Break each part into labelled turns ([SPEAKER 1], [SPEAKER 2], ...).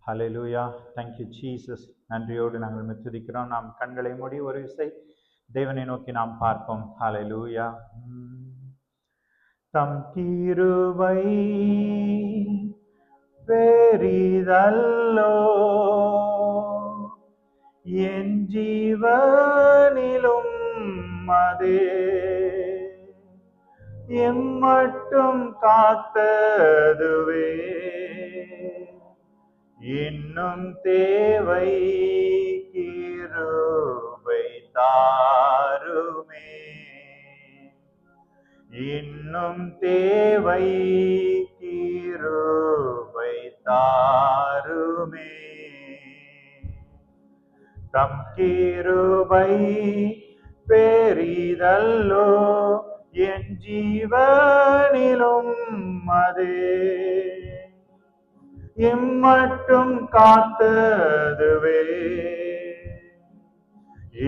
[SPEAKER 1] Hallelujah. Thank you Jesus. நன்றியோடு நாங்கள் துதிக்கிறோம். நாம் கண்களை மூடி ஒரு விசை தேவனை நோக்கி நாம் பார்ப்போம். ஹalleluya. தம் கிருபை பெரிதல்லோ, என் ஜீவனிலும் அதே எம்மட்டும் காத்ததுவே, இன்னும் தேவை கிருபை தாருமே, இன்னும் தேவை கிருபை தாருமே. தம் கிருபை பெரிதல்லோ, என் ஜீவனிலும் அதே இம்மட்டும் காத்ததுவே,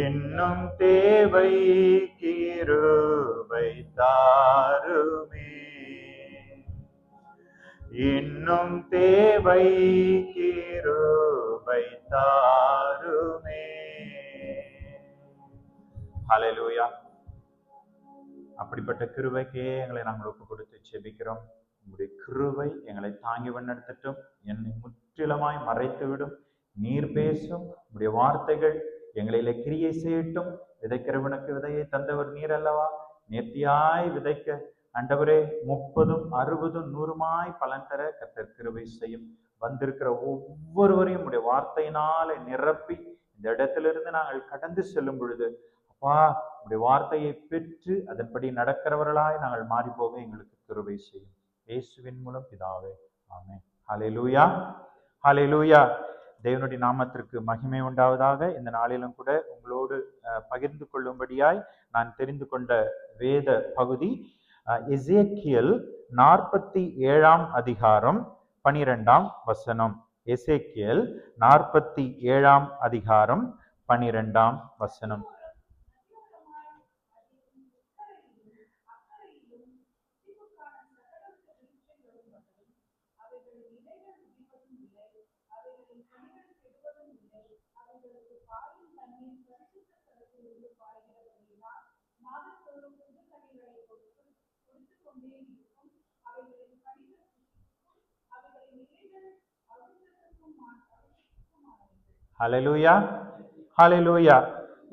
[SPEAKER 1] இன்னும் தேவை கிருபை தாருமே, இன்னும் தேவை கிருபை தாருமே. ஹல்லேலூயா. அப்படிப்பட்ட கிருபைக்கே எங்களை நாங்கள் ஒப்பு கொடுத்து செபிக்கிறோம். உங்களுடைய கிருபை எங்களை தாங்கி வழிநடத்தட்டும், என்னை முற்றிலுமாய் மறைத்துவிடும். நீர் பேசும் உங்களுடைய வார்த்தைகள் எங்களிலே கிரியை செய்யட்டும். விதைக்கிறவனுக்கு விதையை தந்தவர் நீர் அல்லவா? நேர்த்தியாய் விதைக்க ஆண்டவரே 30, 60, 100 பலன் தர கர்த்தர் கிருபை செய்யும். வந்திருக்கிற ஒவ்வொருவரையும் உடைய வார்த்தையினாலே நிரப்பி இந்த இடத்திலிருந்து நாங்கள் கடந்து செல்லும் பொழுது அப்பா உடைய வார்த்தையை பெற்று அதன்படி நடக்கிறவர்களாய் நாங்கள் மாறி போக எங்களுக்கு கிருபை செய்யும். இயேசுவின் மூலம் பிதாவே, ஆமென். ஹல்லேலூயா, ஹல்லேலூயா. தேவனுடைய நாமத்திற்கு மகிமை உண்டாவதாக. இந்த நாளிலும் கூட உங்களோடு பகிர்ந்து கொள்ளும்படியாய் நான் தெரிந்து கொண்ட வேத பகுதி எசேக்கியேல் 47 அதிகாரம் 12 வசனம். எசேக்கியேல் 47 அதிகாரம் 12 வசனம். ஹல்லேலூயா, ஹல்லேலூயா.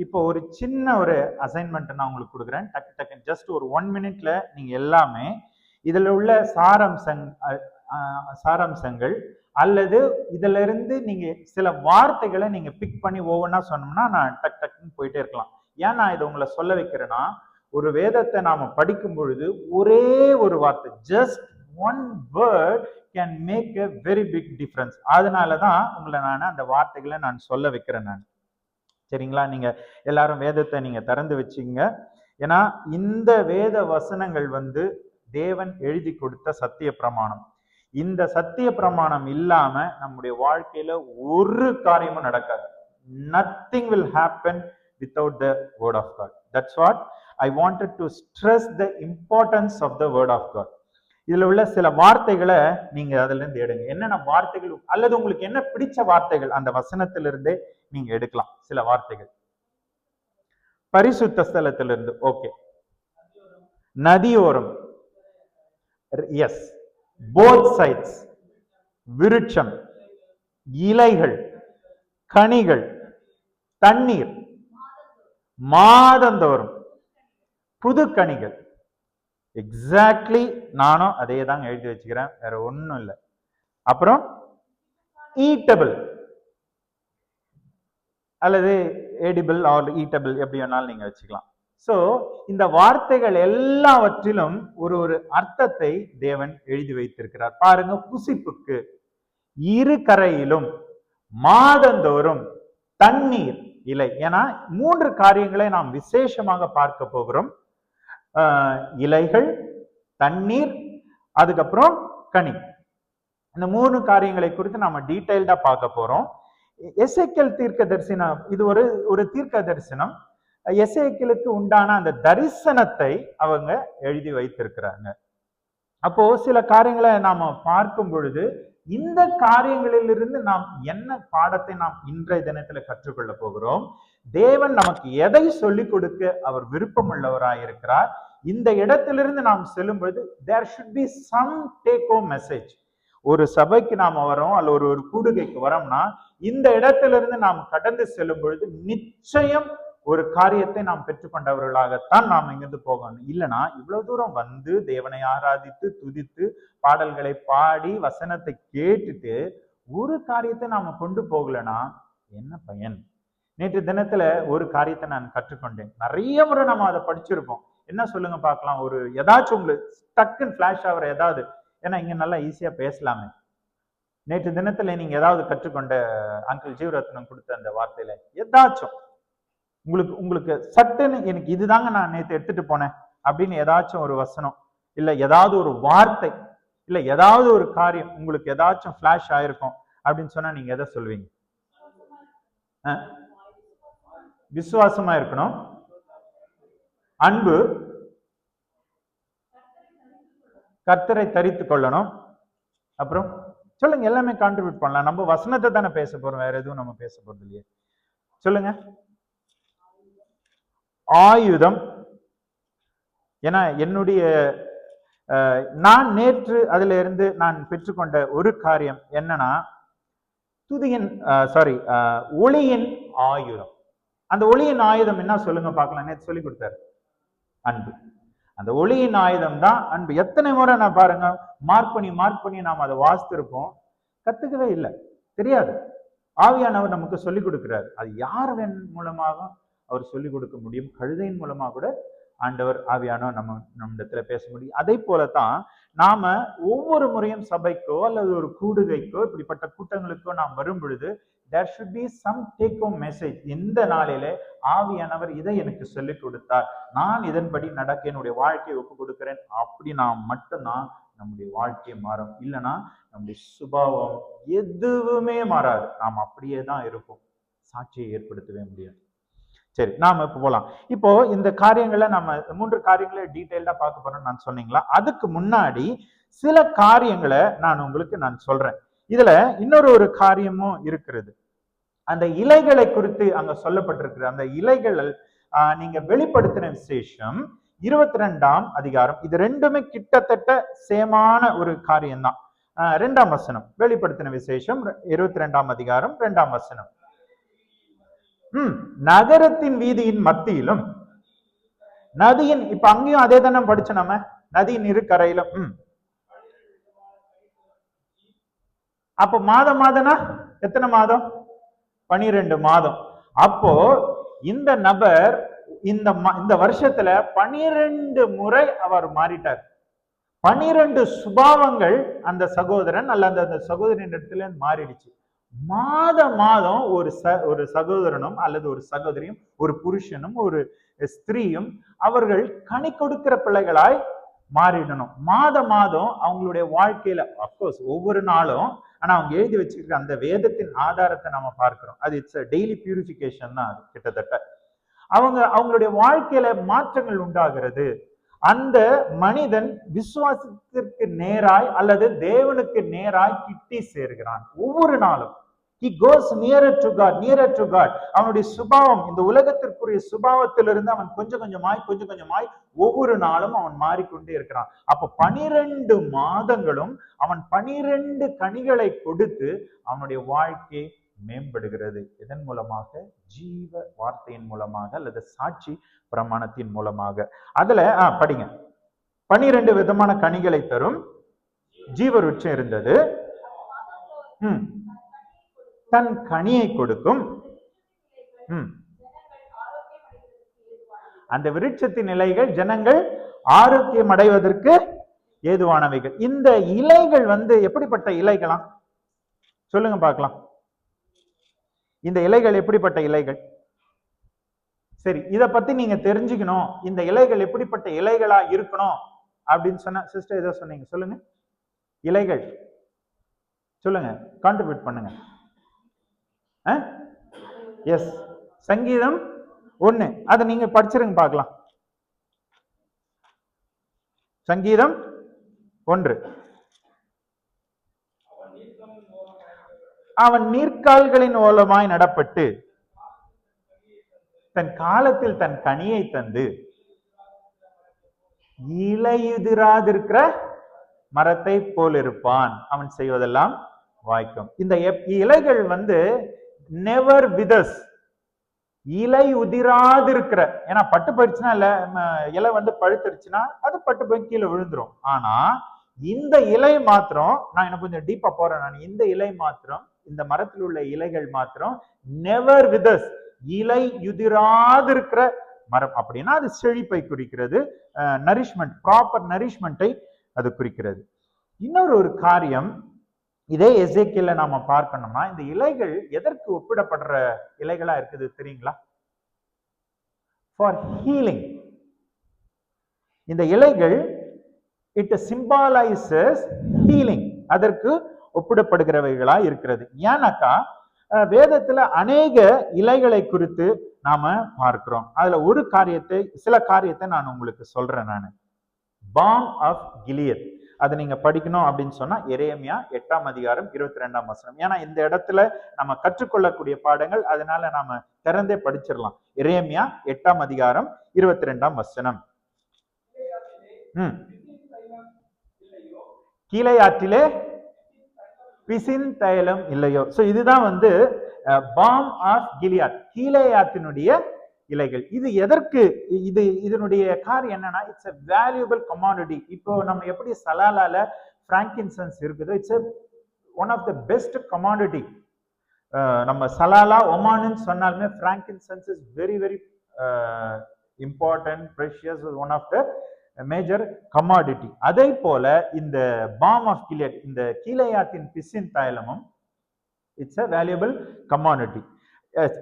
[SPEAKER 1] இப்போ ஒரு சின்ன ஒரு அசைன்மெண்ட் நான் உங்களுக்கு கொடுக்குறேன். டக்கு ஜஸ்ட் ஒரு 1 மினிட்ல நீங்க எல்லாமே இதுல உள்ள சாராம்சங்கள் அல்லது இதுல இருந்து நீங்க சில வார்த்தைகளை நீங்க பிக் பண்ணி ஒவ்வொன்றா சொன்னோம்னா நான் டக்குன்னு போயிட்டே இருக்கலாம். ஏன் நான் இதை உங்களை சொல்ல வைக்கிறேன்னா, ஒரு வேதத்தை நாம படிக்கும் பொழுது ஒரே ஒரு வார்த்தை, just one word can make a very big difference. அதனாலதான் உங்களை நான் அந்த வார்த்தைகளை நான் சொல்ல வைக்கிறேன். நான் சரிங்களா? நீங்க எல்லாரும் வேதத்தை நீங்க திறந்து வச்சுங்க. ஏன்னா இந்த வேத வசனங்கள் தேவன் எழுதி கொடுத்த சத்திய பிரமாணம். இந்த சத்திய பிரமாணம் இல்லாம நம்முடைய வாழ்க்கையில ஒரு காரியமும் நடக்காது. Nothing will happen without the word of God. That's what I wanted to stress, the importance of the word of God. இதுல உள்ள சில வார்த்தைகளை நீங்க அதுல இருந்து எடுங்க. என்னென்ன வார்த்தைகள் அல்லது உங்களுக்கு என்ன பிடிச்ச வார்த்தைகள் அந்த வசனத்திலிருந்தே நீங்க எடுக்கலாம். சில வார்த்தைகள் பரிசுத்த ஸ்தலத்திலிருந்து, ஓகே, நதியோரம், எஸ், போத் சைட்ஸ், விருட்சம், இலைகள், கனிகள், தண்ணீர், மாதந்தோறும், புது கனிகள். எக்ஸாக்ட்லி நானும் அதே தான் எழுதி வச்சுக்கிறேன், வேற ஒன்றும் இல்லை. அப்புறம் ஈட்டபிள் அல்லது எடிபிள் ஆர் ஈட்டபிள் எப்படி வேணாலும் நீங்க வச்சுக்கலாம். சோ இந்த வார்த்தைகள் எல்லாவற்றிலும் ஒரு அர்த்தத்தை தேவன் எழுதி வைத்திருக்கிறார். பாருங்க, புசிப்புக்கு, இரு கரையிலும், மாதந்தோறும், தண்ணீர், இலை. ஏன்னா 3 காரியங்களை நாம் விசேஷமாக பார்க்க போகிறோம். இலைகள், தண்ணீர், அதுக்கப்புறம் கனி. இந்த 3 காரியங்களை குறித்து நாம டீடைல்டா பார்க்க போறோம். எசேக்கியேல் தீர்க்க தரிசனம், இது ஒரு தீர்க்க தரிசனம். எசேக்கியேலுக்கு உண்டான அந்த தரிசனத்தை அவங்க எழுதி வைத்திருக்கிறாங்க. அப்போ சில காரியங்களை நாம பார்க்கும் பொழுது இந்த காரியங்களிலிருந்து நாம் என்ன பாடத்தை நாம் இன்றைய தினத்துல கற்றுக்கொள்ள போகிறோம்? தேவன் நமக்கு எதை சொல்லிக் கொடுக்க அவர் விருப்பம் உள்ளவராயிருக்கிறார். இந்த இடத்திலிருந்து நாம் செல்லும் பொழுது there should be some take home message. ஒரு சபைக்கு நாம வரோம், அல்ல ஒரு கூடுகைக்கு வரோம்னா இந்த இடத்திலிருந்து நாம் கடந்து செல்லும் பொழுது நிச்சயம் ஒரு காரியத்தை நாம் பெற்றுக்கொண்டவர்களாகத்தான் நாம் இங்கிருந்து போகணும். இல்லைன்னா இவ்வளவு தூரம் வந்து தேவனை ஆராதித்து துதித்து பாடல்களை பாடி வசனத்தை கேட்டுட்டு ஒரு காரியத்தை நாம கொண்டு போகலன்னா என்ன பயன்? நேற்று தினத்துல ஒரு காரியத்தை நான் கற்றுக்கொண்டேன். நிறைய முறை நம்ம அதை படிச்சிருப்போம். என்ன சொல்லுங்க பார்க்கலாம், ஒரு ஏதாச்சும் உங்களுக்கு டக்குன்னு ஃபிளாஷ் ஆகிற ஏதாவது, ஏன்னா இங்க நல்லா ஈஸியா பேசலாமே. நேற்று தினத்துல நீங்க ஏதாவது கற்றுக்கொண்ட அங்கிள் ஜீவரத்னம் கொடுத்த அந்த வார்த்தையில ஏதாச்சும் உங்களுக்கு சட்டுன்னு எனக்கு இதுதாங்க நான் நேற்று எடுத்துட்டு போனேன் அப்படின்னு ஏதாச்சும் ஒரு வசனம், இல்ல ஏதாவது ஒரு வார்த்தை, இல்ல ஏதாவது ஒரு காரியம் உங்களுக்கு ஏதாச்சும் ஃபிளாஷ் ஆயிருக்கும் அப்படின்னு சொன்னா நீங்க எதை சொல்வீங்க? விசுவாசமா இருக்கணும், அன்பு, கர்த்தரை தரித்து கொள்ளணும், அப்புறம் சொல்லுங்க. எல்லாமே கான்ட்ரிபியூட் பண்ணலாம். நம்ம வசனத்தை தானே பேச போறோம், வேற எதுவும் நம்ம பேச போறது இல்லையே. சொல்லுங்க. ஆயுதம். ஏன்னா என்னுடைய நான் நேற்று அதுல இருந்து நான் பெற்றுக்கொண்ட ஒரு காரியம் என்னன்னா, துதியின் ஒளியின் ஆயுதம். அந்த ஒளியின் ஆயுதம் என்ன சொல்லுங்க பார்க்கலாம். நேற்று சொல்லி கொடுத்தாரு, அன்பு. அந்த ஒளியின் ஆயுதம் தான் அன்பு. எத்தனை முறை நான் பாருங்க மார்க் பண்ணி நாம் அதை வாசித்திருப்போம், கத்துக்கவே இல்லை, தெரியாது. ஆவியானவர் நமக்கு சொல்லிக் கொடுக்கிறார். அது யார் மூலமாக அவர் சொல்லிக் கொடுக்க முடியும்? கழுதையின் மூலமாக கூட ஆண்டவர் ஆவியானவர் நம்மிடத்துல பேச முடியும். அதே போலதான் நாம ஒவ்வொரு முறையும் சபைக்கோ அல்லது ஒரு கூடுகைக்கோ இப்படிப்பட்ட கூட்டங்களுக்கோ நாம் வரும் பொழுது there should be some take home message. இந்த நாளிலே ஆவியானவர் இதை எனக்கு சொல்லிக் கொடுத்தார், நான் இதன்படி நடக்க என்னுடைய வாழ்க்கையை ஒப்பு கொடுக்கிறேன், அப்படி நாம் மட்டும்தான் நம்முடைய வாழ்க்கையை மாறும். இல்லைன்னா நம்முடைய சுபாவம் எதுவுமே மாறாது, நாம் அப்படியே தான் இருப்போம், சாட்சியை ஏற்படுத்தவே முடியாது. சரி, நாம இப்ப போலாம். இப்போ இந்த காரியங்களை நம்ம 3 காரியங்களை டீட்டெயில்டா பார்க்க போறோம்னு நான் சொன்னீங்களா? அதுக்கு முன்னாடி சில காரியங்களை நான் உங்களுக்கு சொல்றேன். இதுல இன்னொரு காரியமும் இருக்கிறது. அந்த இலைகளை குறித்து அங்க சொல்லப்பட்டிருக்கிற அந்த இலைகள் நீங்க வெளிப்படுத்தின விசேஷம் 22ஆம் அதிகாரம், இது ரெண்டுமே கிட்டத்தட்ட சேமான ஒரு காரியம்தான். 2ஆம் வசனம், வெளிப்படுத்தின விசேஷம் 22ஆம் அதிகாரம் 2ஆம் வசனம். நகரத்தின் வீதியின் மத்தியிலும் நதியின், இப்ப அங்கேயும் அதே தானே படிச்சோம் நம்ம, நதியின் இரு கரையிலும். அப்போ மாதம்னா எத்தனை மாதம்? 12 மாதம். அப்போ இந்த நபர் இந்த வருஷத்துல 12 முறை அவர் மாறிட்டார். 12 சுபாவங்கள் அந்த சகோதரன் அல்ல அந்த சகோதரின் இடத்துல மாறிடுச்சு. மாதம் ஒரு சகோதரனும் அல்லது ஒரு சகோதரியும் ஒரு புருஷனும் ஒரு ஸ்திரீயும் அவர்கள் கனி கொடுக்கிற பிள்ளைகளாய் மாறிடணும். மாதம் அவங்களுடைய வாழ்க்கையில அப்கோர்ஸ் ஒவ்வொரு நாளும், ஆனா அவங்க எழுதி வச்சிருக்கிற அந்த வேதத்தின் ஆதாரத்தை நம்ம பார்க்கிறோம். அது இட்ஸ் டெய்லி பியூரிஃபிகேஷன் தான். அது கிட்டத்தட்ட அவங்களுடைய வாழ்க்கையில மாற்றங்கள் உண்டாகிறது. அந்த மனிதன் விசுவாசத்திற்கு நேராய் அல்லது தேவனுக்கு நேராய் கிட்டி சேர்கிறான். ஒவ்வொரு நாளும் he goes nearer to God. அவனுடைய சுபாவம், இந்த உலகத்திற்குரிய சுபாவத்திலிருந்து அவன் கொஞ்சம் கொஞ்சமாய் ஒவ்வொரு நாளும் அவன் மாறிக்கொண்டே இருக்கிறான். அப்ப 12 மாதங்களும் அவன் 12 கனிகளை கொடுத்து அவனுடைய வாழ்க்கை மேம்படுகிறது. இதன் மூலமாக ஜீவ வார்த்தையின் மூலமாக அல்லது சாட்சி பிரமாணத்தின் மூலமாக. அதுல படிங்க. 12 விதமான கனிகளை தரும் ஜீவ விருட்சம் இருந்தது. தன் கனியை கொடுக்கும். அந்த விருட்சத்தின் இலைகள் ஜனங்கள் ஆரோக்கியம் அடைவதற்கு ஏதுவானவைகள். இந்த இலைகள் எப்படிப்பட்ட இலைகளா சொல்லுங்க பார்க்கலாம். இந்த இலைகள் எப்படிப்பட்ட இலைகள்? சரி, இத பத்தி நீங்க தெரிஞ்சுக்கணும், இந்த இலைகள் எப்படிப்பட்ட இலைகளா இருக்கணும் அப்படின்னு சொன்ன சிஸ்டர் ஏதோ சொன்னீங்க, சொல்லுங்க. இலைகள் சொல்லுங்க, கான்ட்ரிபியூட் பண்ணுங்க. எஸ், சங்கீதம் 1, அதை நீங்க படிச்சிருங்க பார்க்கலாம். சங்கீதம் 1. அவன் நீர்க்கால்களின் ஓலமாய் நடப்பட்டு தன் காலத்தில் தன் கனியை தந்து இலையுதிராதிருக்கிற மரத்தை போல் இருப்பான். அவன் செய்வதெல்லாம் வாய்க்கும். இந்த இலைகள் நெவர் விதர்ஸ், இலை உதிராதிருக்கிற. ஏன்னா பட்டு போயிடுச்சுன்னா இல்ல, இலை பழுத்துருச்சுன்னா அது பட்டு போய் கீழே விழுந்துரும். ஆனா இந்த இலை மாத்திரம், நான் எனக்கு கொஞ்சம் டீப்பா போறேன், நான் இந்த இலை மாத்திரம், இந்த மரத்தில் உள்ள இலைகள் மாத்திரம் நெவர் விதர்ஸ், இலை உதிராதிருக்கிற மரம். அப்படின்னா அது செழிப்பை குறிக்கிறது, நரிஷ்மெண்ட், ப்ராப்பர் நரிஷ்மெண்ட்டை அது குறிக்கிறது. இன்னொரு காரியம் இதே எசேக்கியேல்ல நாம பார்க்கணும்னா, இந்த இலைகள் எதற்கு ஒப்பிடப்படுற இலைகளா இருக்குது தெரியுங்களா? For healing. இந்த இலைகள் இட் சிம்பாலைசஸ் ஹீலிங், அதற்கு ஒப்பிடப்படுகிறவைகளா இருக்கிறது. ஏன்னாக்கா வேதத்துல அநேக இலைகளை குறித்து நாம பார்க்கிறோம். அதுல சில காரியத்தை நான் உங்களுக்கு சொல்றேன். நான் பாம் ஆஃப் கிலியத், அதை நீங்க படிக்கணும் அப்படின்னு சொன்னா எரேமியா 8ஆம் அதிகாரம் 22ஆம் வசனம். ஏன்னா இந்த இடத்துல நம்ம கற்றுக்கொள்ளக்கூடிய பாடங்கள், அதனால நாம திறந்தே படிச்சிடலாம். எரேமியா 8ஆம் அதிகாரம் 22ஆம் வசனம். கீழையாற்றிலே பிசின் தைலம் இல்லையோ. சோ இதுதான் பாம் ஆஃப் கிலியாத், கீழையாத்தினுடைய இலைகள். இது எதற்கு? இதனுடைய காரியம் என்னன்னா, இட்ஸ் a valuable commodity. இப்போ நம்ம எப்படி சலாலால பிராங்கின்சன்ஸ் இருக்குதோ, it's one of the best commodity. நம்ம சலாலா ஒமான்னு சொன்னாலுமே frankincense is very very important, precious, one of the major commodity. அதே போல இந்த பாம் ஆஃப் கிலியட், இந்த கீழையாத்தின் பிசின் தைலமும் it's a valuable commodity.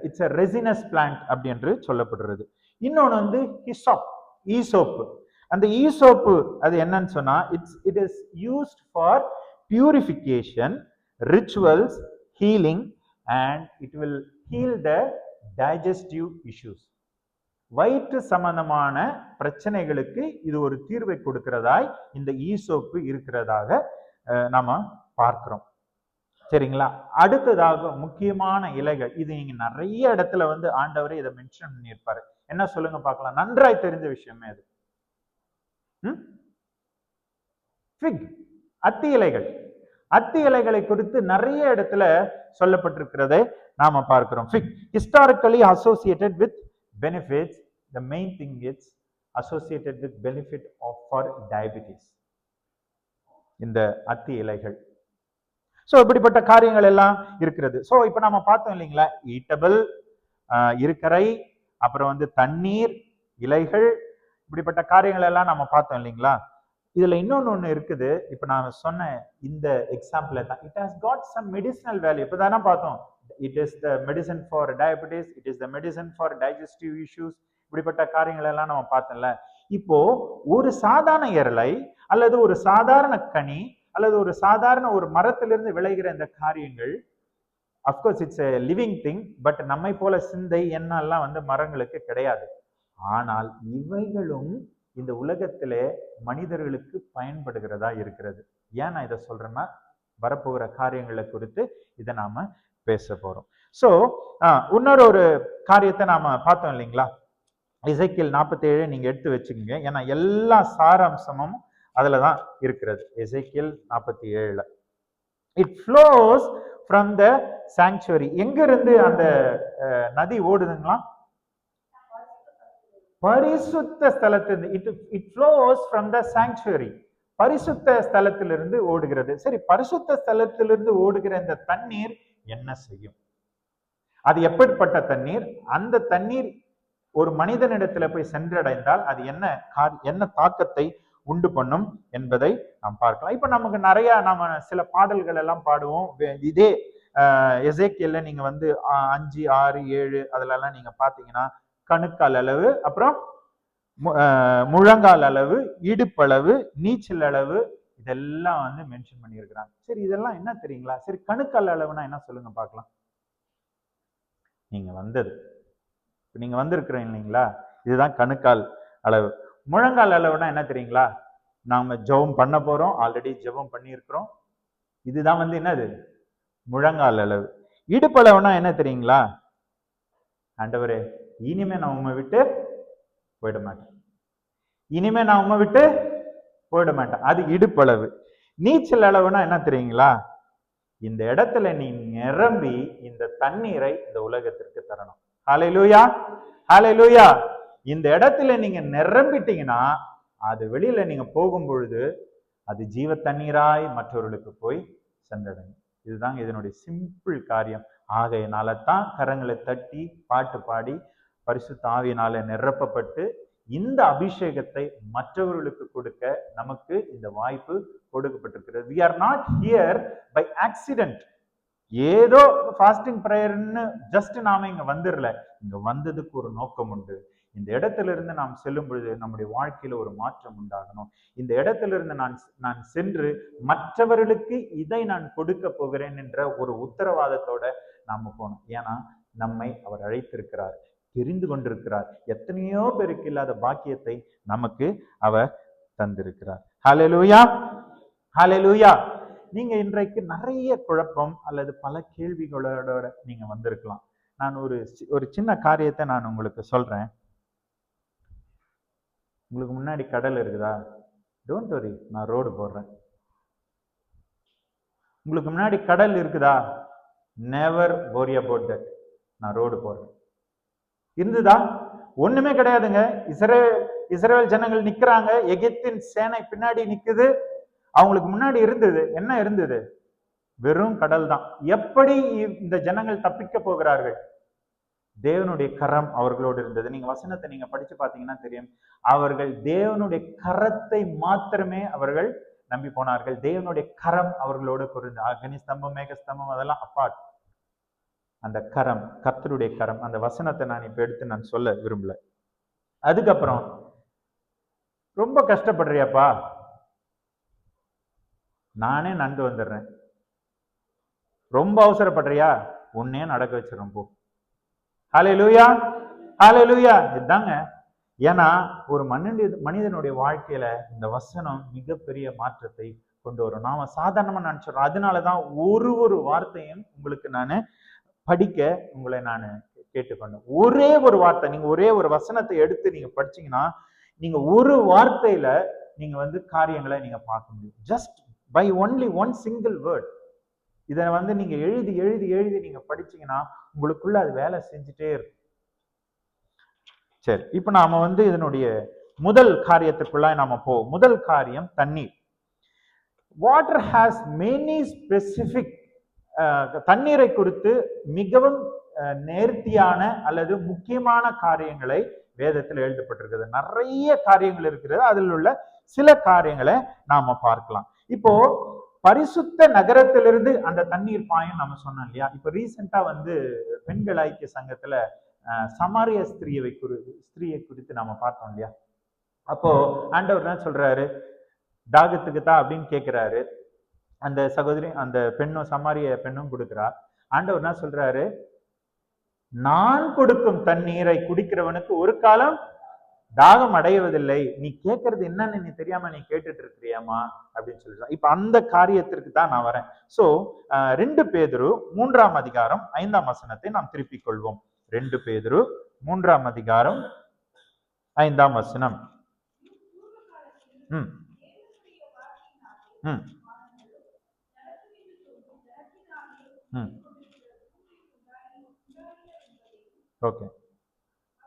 [SPEAKER 1] It's a resinous plant அப்படி என்று சொல்லப்படுறது. இன்னொன்று ஹிசாப், ஈசோப்பு. அந்த ஈசோப்பு அது என்னன்னு சொன்னா, it is used for purification, rituals, healing, and it will heal the digestive issues. வயிற்று சம்பந்தமான பிரச்சனைகளுக்கு இது ஒரு தீர்வை கொடுக்கிறதாய் இந்த ஈசோப்பு இருக்கிறதாக நாம பார்க்கிறோம். சரிங்களா? அடுத்ததாக முக்கியமான இலைகள், இது நீங்க நிறைய இடத்துல ஆண்டவரே இதை மென்ஷன் பண்ணியிருப்பாரு. என்ன சொல்லுங்க பார்க்கலாம், நன்றாய் தெரிஞ்ச விஷயமே அது. ஃபிக், அத்தி இலைகள். அத்தி இலைகளை குறித்து நிறைய இடத்துல சொல்லப்பட்டிருக்கிறதை நாம பார்க்கிறோம். Fig historically associated with benefits. The main thing is associated with benefit for diabetes. இந்த அத்தி இலைகள். சோ இப்படிப்பட்ட காரியங்கள் எல்லாம் இருக்கிறது. சோ இப்ப நாம பார்த்தோம் இல்லைங்களா, ஈட்டபிள், இருக்கரை, அப்புறம் தண்ணீர், இலைகள், இப்படிப்பட்ட காரியங்கள் எல்லாம் நம்ம பார்த்தோம் இல்லைங்களா. இதுல இன்னொன்னு இருக்குது. இப்ப நான் சொன்ன இந்த எக்ஸாம்பிள் தான், it has got some medicinal value. இப்ப தானே பார்த்தோம், it is the medicine for diabetes, it is the medicine for digestive issues. இப்படிப்பட்ட காரியங்கள் எல்லாம் நம்ம பார்த்தோம்ல. இப்போ ஒரு சாதாரண இலை அல்லது ஒரு சாதாரண கனி அல்லது ஒரு சாதாரண ஒரு மரத்திலிருந்து விளைகிற இந்த காரியங்கள், of course it's a living thing, but நம்மை போல சிந்தை எண்ணெல்லாம் மரங்களுக்கு கிடையாது. ஆனால் இவைகளும் இந்த உலகத்திலே மனிதர்களுக்கு பயன்படுகிறதா இருக்கிறது. ஏன் நான் இதை சொல்றேன்னா, வரப்போகிற காரியங்களை குறித்து இதை நாம பேச போறோம். சோ இன்னொரு காரியத்தை நாம பார்த்தோம் இல்லைங்களா, எசேக்கியேல் 47 நீங்க எடுத்து வச்சுக்கோங்க. ஏன்னா எல்லா சாராம்சமும் அதுலதான் இருக்கிறது. Ezekiel 47 it flows from the sanctuary. எங்க இருந்து அந்த நதி ஓடுதுங்களா? பரிசுத்த ஸ்தலத்திலிருந்து. It flows from the sanctuary, பரிசுத்த ஸ்தலத்திலிருந்து ஓடுகிறது. சரி, பரிசுத்த ஸ்தலத்திலிருந்து ஓடுகிற இந்த தண்ணீர் என்ன செய்யும்? அது எப்படிப்பட்ட தண்ணீர்? அந்த தண்ணீர் ஒரு மனிதனிடத்துல போய் சென்றடைந்தால் அது என்ன தாக்கத்தை உண்டு பண்ணும் என்பதை நாம் பார்க்கலாம். இப்ப நமக்கு நிறைய நாம சில பாடல்கள் எல்லாம் பாடுவோம். இதே எசேக்கியேல்ல நீங்க 5, 6, 7 அதுல எல்லாம் நீங்க பாத்தீங்கன்னா, கணுக்கால் அளவு, அப்புறம் முழங்கால் அளவு, இடுப்பளவு, நீச்சல் அளவு, இதெல்லாம் மென்ஷன் பண்ணியிருக்கிறாங்க. சரி, இதெல்லாம் என்ன தெரியுங்களா? சரி, கணுக்கால் அளவுனா என்ன சொல்லுங்க பார்க்கலாம். நீங்க வந்திருக்கிறீங்க இல்லைங்களா, இதுதான் கணுக்கால் அளவு. முழங்கால் அளவுனா என்ன தெரியுங்களா? நாம ஜெபம் பண்ண போறோம். ஆல்ரெடி ஜெபம் பண்ணியிருக்கிறோம். இதுதான் வந்து என்னது? முழங்கால் அளவு. இடுப்பளவுனா என்ன தெரியுங்களா? ஆண்டவரே, இனிமே நான் உண்மை விட்டு போயிட மாட்டேன், இனிமே நான் உண்மை விட்டு போயிட மாட்டேன். அது இடுப்பளவு. நீச்சல் அளவுனா என்ன தெரியுங்களா? இந்த இடத்துல நீ நிரம்பி இந்த தண்ணீரை இந்த உலகத்திற்கு தரணும். ஹல்லேலூயா, ஹல்லேலூயா. இந்த இடத்துல நீங்க நிரம்பிட்டீங்கன்னா அது வெளியில நீங்க போகும் பொழுது அது ஜீவ தண்ணீராய் மற்றவர்களுக்கு போய் சென்றடையும். இதுதாங்க இதனுடைய சிம்பிள் காரியம். ஆகையினால தான் கரங்களை தட்டி பாட்டு பாடி பரிசுத்த ஆவியினால நிரப்பப்பட்டு இந்த அபிஷேகத்தை மற்றவர்களுக்கு கொடுக்க நமக்கு இந்த வாய்ப்பு கொடுக்கப்பட்டிருக்கிறது. We are not here by accident. ஏதோ ஃபாஸ்டிங் ப்ரேயர்னு ஜஸ்ட் நாம இங்க வந்துடல. இங்க வந்ததுக்கு ஒரு நோக்கம் உண்டு. இந்த இடத்துல இருந்து நாம் செல்லும் பொழுது நம்முடைய வாழ்க்கையில ஒரு மாற்றம் உண்டாகணும். இந்த இடத்துல இருந்து நான் சென்று மற்றவர்களுக்கு இதை நான் கொடுக்க போகிறேன் என்ற ஒரு உத்தரவாதத்தோட நாம போகணும். ஏன்னா நம்மை அவர் அழைத்திருக்கிறார், தெரிந்து கொண்டிருக்கிறார். எத்தனையோ பேருக்கு இல்லாத பாக்கியத்தை நமக்கு அவர் தந்திருக்கிறார். ஹல்லேலூயா, ஹல்லேலூயா. நீங்க இன்றைக்கு நிறைய குழப்பம் அல்லது பல கேள்விகளோட நீங்க வந்திருக்கலாம். நான் ஒரு சின்ன காரியத்தை நான் உங்களுக்கு சொல்றேன். உங்களுக்கு முன்னாடி கடல் இருக்குதா? டோன்ட் வரி, நான் ரோடு போடுறேன். உங்களுக்கு முன்னாடி கடல் இருக்குதா? நெவர் worry about that, நான் ரோடு போடுறேன். இருந்துதா? ஒண்ணுமே கிடையாதுங்க. இஸ்ரவேல் ஜனங்கள் நிக்கிறாங்க, எகிப்தின் சேனை பின்னாடி நிக்குது. அவங்களுக்கு முன்னாடி இருந்தது என்ன? இருந்தது வெறும் கடல் தான். எப்படி இந்த ஜனங்கள் தப்பிக்க போகிறார்கள்? தேவனுடைய கரம் அவர்களோடு இருந்தது. நீங்க வசனத்தை நீங்க படிச்சு பார்த்தீங்கன்னா தெரியும். அவர்கள் தேவனுடைய கரத்தை மாத்திரமே அவர்கள் நம்பி போனார்கள். தேவனுடைய கரம் அவர்களோடு பொருந்து. அக்னி ஸ்தம்பம், மேக ஸ்தம்பம் அதெல்லாம் அப்பாட். அந்த கரம், கர்த்தருடைய கரம். அந்த வசனத்தை நான் இப்ப எடுத்து நான் சொல்ல விரும்பல. அதுக்கப்புறம் ரொம்ப கஷ்டப்படுறியாப்பா, நானே நண்டு வந்துடுறேன். ரொம்ப அவசரப்படுறியா, உன்னே நடக்க வச்சிடறோம் போ. ஹல்லேலூயா, ஹல்லேலூயா. இதுதாங்க. ஏன்னா ஒரு மனிதனுடைய வாழ்க்கையில இந்த வசனம் மிகப்பெரிய மாற்றத்தை கொண்டு வரும். நாம சாதாரணமா நினைச்சிடறோம். அதனாலதான் ஒரு வார்த்தையும் உங்களுக்கு நான் படிக்க உங்களை நான் கேட்டுக்கொண்டேன். ஒரே ஒரு வார்த்தை, நீங்க ஒரே ஒரு வசனத்தை எடுத்து நீங்க படிச்சீங்கன்னா நீங்க ஒரு வார்த்தையில நீங்க வந்து காரியங்களை நீங்க பார்க்க முடியும். Just by only one single word. இதை வந்து நீங்க எழுதி எழுதி எழுதி நீங்க படிச்சீங்கன்னா உங்களுக்குள்ள அது வேலை செஞ்சுட்டே இருக்கும். சரி, இப்ப நாம வந்து இதனுடைய முதல் காரியத்துக்குள்ள நாம முதல் காரியம் தண்ணீர். வாட்டர் ஹாஸ் மெனி ஸ்பெசிபிக், தண்ணீரை குறித்து மிகவும் நேர்த்தியான அல்லது முக்கியமான காரியங்களை வேதத்தில் எழுதப்பட்டிருக்கிறது. நிறைய காரியங்கள் இருக்கிறது. அதில் உள்ள சில காரியங்களை நாம பார்க்கலாம். இப்போ பரிசுத்த நகரத்திலிருந்து அந்த தண்ணீர் பாயம் நம்ம சொன்னோம் இல்லையா? இப்ப ரீசெண்டா வந்து பெண்கள் ஐக்கிய சங்கத்துல சமாரிய ஸ்திரியை குறித்து நாம பார்த்தோம் இல்லையா? அப்போ ஆண்டவர் என்ன சொல்றாரு? தாகத்துக்கு தான் அப்படின்னு கேட்கிறாரு. அந்த சகோதரி, அந்த பெண்ணும், சமாரிய பெண்ணும் கொடுக்கிறா. ஆண்டவர் என்ன சொல்றாரு? நான் கொடுக்கும் தண்ணீரை குடிக்கிறவனுக்கு ஒரு காலம் தாகம் அடைவதில்லை. நீ கேட்கறது என்னன்னு நீ தெரியாம நீ கேட்டுட்டு இருக்கிறியாமா அப்படின்னு சொல்லிடுறான். இப்ப அந்த காரியத்திற்கு தான் நான் வரேன். சோ 2 பேதுரு 3ஆம் அதிகாரம் 5ஆம் வசனத்தை நாம் திருப்பிக் கொள்வோம். 2 பேதுரு 3ஆம் அதிகாரம் 5ஆம் வசனம். ஓகே,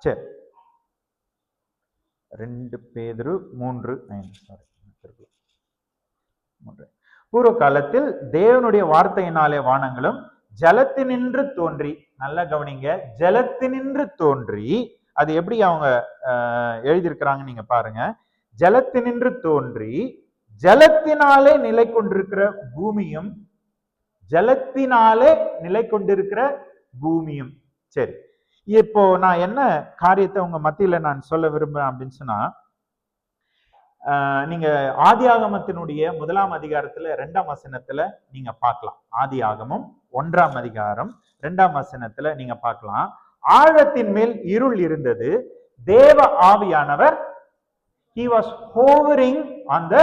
[SPEAKER 1] சரி. 2 பேதுரு 3:5. பூர்வ காலத்தில் தேவனுடைய வார்த்தையினாலே வானங்களும் ஜலத்தினின்று தோன்றி, நல்லா கவனிங்க, ஜலத்தினின்று தோன்றி, அது எப்படி அவங்க எழுதியிருக்கிறாங்க நீங்க பாருங்க. ஜலத்தினின்று தோன்றி ஜலத்தினாலே நிலை கொண்டிருக்கிற பூமியும், ஜலத்தினாலே நிலை கொண்டிருக்கிற பூமியும். சரி, இப்போ நான் என்ன காரியத்தை உங்க மத்தியில நான் சொல்ல விரும்புறேன் அப்படின்னு சொன்னா, நீங்க ஆதியாகமத்தினுடைய 1ஆம் அதிகாரத்துல 2ஆம் வசனத்துல நீங்க பார்க்கலாம். ஆதியாகமம் 1ஆம் அதிகாரம் 2ஆம் வசனத்துல நீங்க பார்க்கலாம். ஆழத்தின் மேல் இருள் இருந்தது, தேவ ஆவியானவர் he was hovering on the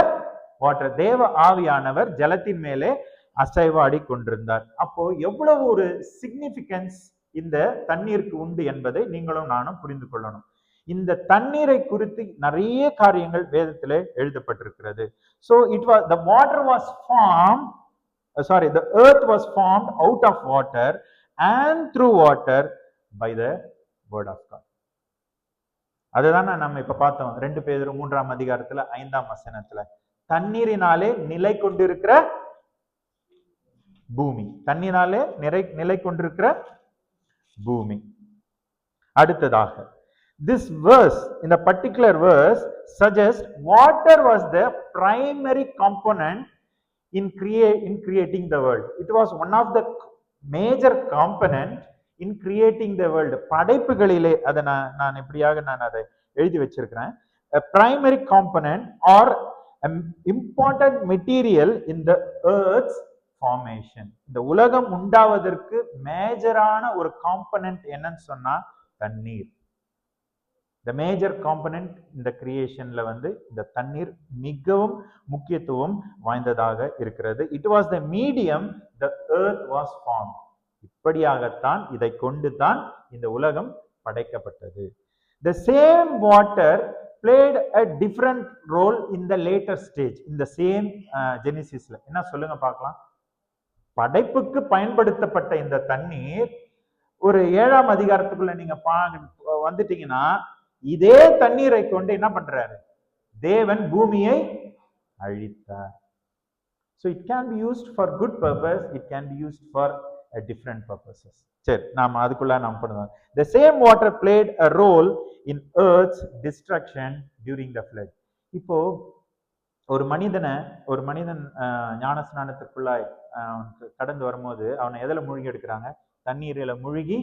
[SPEAKER 1] water. தேவ ஆவியானவர் ஜலத்தின் மேலே அசைவாடி கொண்டிருந்தார். அப்போ எவ்வளவு ஒரு சிக்னிபிகன்ஸ் இந்த தண்ணீருக்கு உண்டு என்பதை நீங்களும் நானும் புரிந்து கொள்ளணும். இந்த தண்ணீரை குறித்து நிறைய காரியங்கள் வேதத்திலே எழுதப்பட்டிருக்கிறது. So it was, the water was formed, the earth was formed out of water and through water by the word of God. அதுதான் நம்ம இப்ப பார்த்தோம் 2 பேதுரு 3ஆம் அதிகாரத்துல 5ஆம் வசனத்துல. தண்ணீரினாலே நிலை கொண்டிருக்கிற பூமி, தண்ணீராலே நிலை கொண்டிருக்கிற பூமி. அடுத்ததாக, this verse, in the particular verse, suggests water was the primary component in creating the world. It was one of the major component in creating the world. படைப்புகளிலே அதை நான் எப்படியாக நான் அதை எழுதி வச்சிருக்கிறேன். A primary component or an important material in the earth's formation. இந்த உலகம் உண்டாவதற்கு மேஜரான ஒரு காம்பனன்ட் என்னன்னு சொன்னா தண்ணீர். The major component இந்த கிரியேஷன்ல இந்த தண்ணீர் மிகவும் முக்கியத்துவம் வாய்ந்ததாக இருக்கிறது. It was the medium the earth was formed. இப்படியாகத்தான் இதை கொண்டு தான் இந்த உலகம் படைக்கப்பட்டது. The same water played a different role in the later stage. In the same Genesisல என்ன சொல்லுங்க பார்க்கலாம். படைப்புக்கு பயன்படுத்தப்பட்ட இந்த தண்ணீர் ஒரு 7ஆம் அதிகாரத்துக்குள்ள நீங்க வந்துட்டீங்கன்னா இதே தண்ணீரை கொண்டு என்ன பண்றாரு? தேவன் பூமியை அழித்தார். So it can be used for good purpose, it can be used for different purposes. சரி, நாம அதுக்குள்ள நாம் பண்ணுவோம். The same water played a role in earth's destruction during the flood. இப்போ ஒரு மனிதன் ஞானஸ்நானத்துக்குள்ளாய் கடந்து வரும்போது அவனை எதில் மூழ்கி எடுக்கிறாங்க? தண்ணீரில் மூழ்கி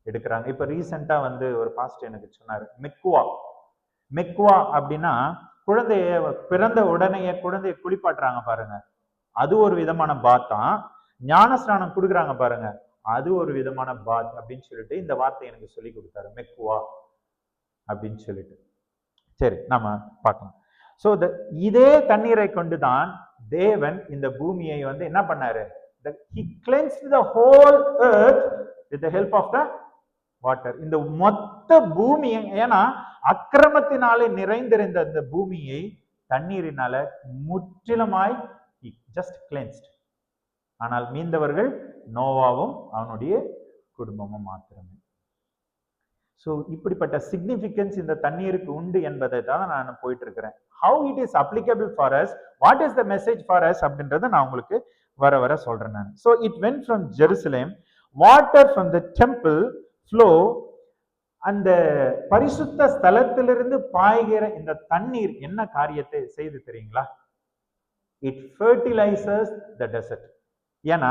[SPEAKER 1] எடுக்கிறாங்க. இப்ப ரீசெண்டா ஒரு பாஸ்டர் எனக்கு சொன்னாரு, மெக்குவா அப்படின்னா குழந்தைய பிறந்த உடனே குழந்தைய குளிப்பாட்டுறாங்க பாருங்க, அது ஒரு விதமான பாத்தான். ஞானஸ்நானம் கொடுக்குறாங்க பாருங்க, அது ஒரு விதமான பாத் அப்படின்னு சொல்லிட்டு இந்த வார்த்தை எனக்கு சொல்லி கொடுத்தாரு, மெக்குவா அப்படின்னு சொல்லிட்டு. சரி, நாம பார்க்கலாம். சோ இதே தண்ணீரை கொண்டுதான் தேவன் இந்த பூமியை என்ன பண்ணாரு? He cleansed the whole earth with the help of the water. இந்த மொத்த பூமியை, ஏன்னா அக்கிரமத்தினாலே நிறைந்திருந்த இந்த பூமியை தண்ணீரினால முற்றிலுமாய் just cleansed. ஆனால் மீந்தவர்கள் நோவாவும் அவனுடைய குடும்பமும் மாத்திரமே. ஸோ இப்படிப்பட்ட சிக்னிஃபிகன்ஸ் இந்த தண்ணீருக்கு உண்டு என்பதை தான் நான் போயிட்டு இருக்கிறேன். How it is applicable for us, what is the message for us அப்படின்றத நான் உங்களுக்கு வர சொல்றேன் நான். So it went from Jerusalem, water from the temple flow. அந்த பரிசுத்த ஸ்தலத்திலிருந்து பாய்கிற இந்த தண்ணீர் என்ன காரியத்தை செய்து தெரியுங்களா? It fertilises the desert. ஏன்னா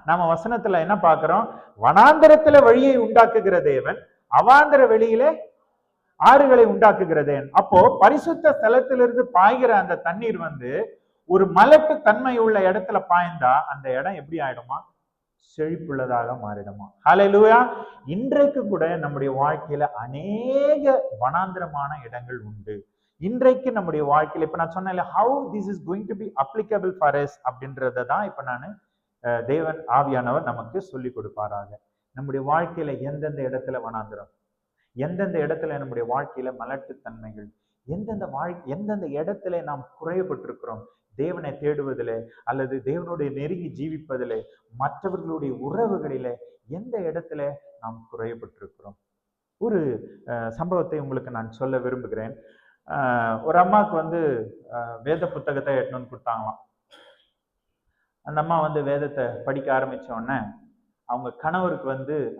[SPEAKER 1] நம்ம வசனத்துல என்ன பார்க்கிறோம்? வனாந்தரத்துல வழியை உண்டாக்குகிற தேவன், அவாந்தர வெளியிலே ஆறுகளை உண்டாக்குகிறது. அப்போ பரிசுத்த ஸ்தலத்திலிருந்து பாய்கிற அந்த தண்ணீர் ஒரு மலட்டு தன்மை உள்ள இடத்துல பாய்ந்தா அந்த இடம் எப்படி ஆயிடுமா? செழிப்புள்ளதாக மாறிடுமா? ஹல்லேலூயா. இன்றைக்கு கூட நம்முடைய வாழ்க்கையில அநேக வனாந்திரமான இடங்கள் உண்டு. இன்றைக்கு நம்முடைய வாழ்க்கையில இப்ப நான் சொன்னேன், how this is going to B applicable for us அப்படின்றத தான் இப்ப நான் தேவன் ஆவியானவர் நமக்கு சொல்லி கொடுப்பாராக. நம்முடைய வாழ்க்கையில எந்தெந்த இடத்துல வனாந்திரம், எந்தெந்த இடத்துல நம்முடைய வாழ்க்கையில மலட்டுத்தன்மைகள், எந்தெந்த இடத்துல நாம் குறையப்பட்டிருக்கிறோம் தேவனை தேடுவதிலே அல்லது தேவனுடைய நெருங்கி ஜீவிப்பதிலே, மற்றவர்களுடைய உறவுகளிலே எந்த இடத்துல நாம் குறையப்பட்டிருக்கிறோம். ஒரு சம்பவத்தை உங்களுக்கு நான் சொல்ல விரும்புகிறேன். ஒரு அம்மாவுக்கு வேத புத்தகத்தை எட்டுன்னு கொடுத்தாங்களாம். அந்த அம்மா வேதத்தை படிக்க ஆரம்பிச்ச உடனே அவங்க கணவருக்கு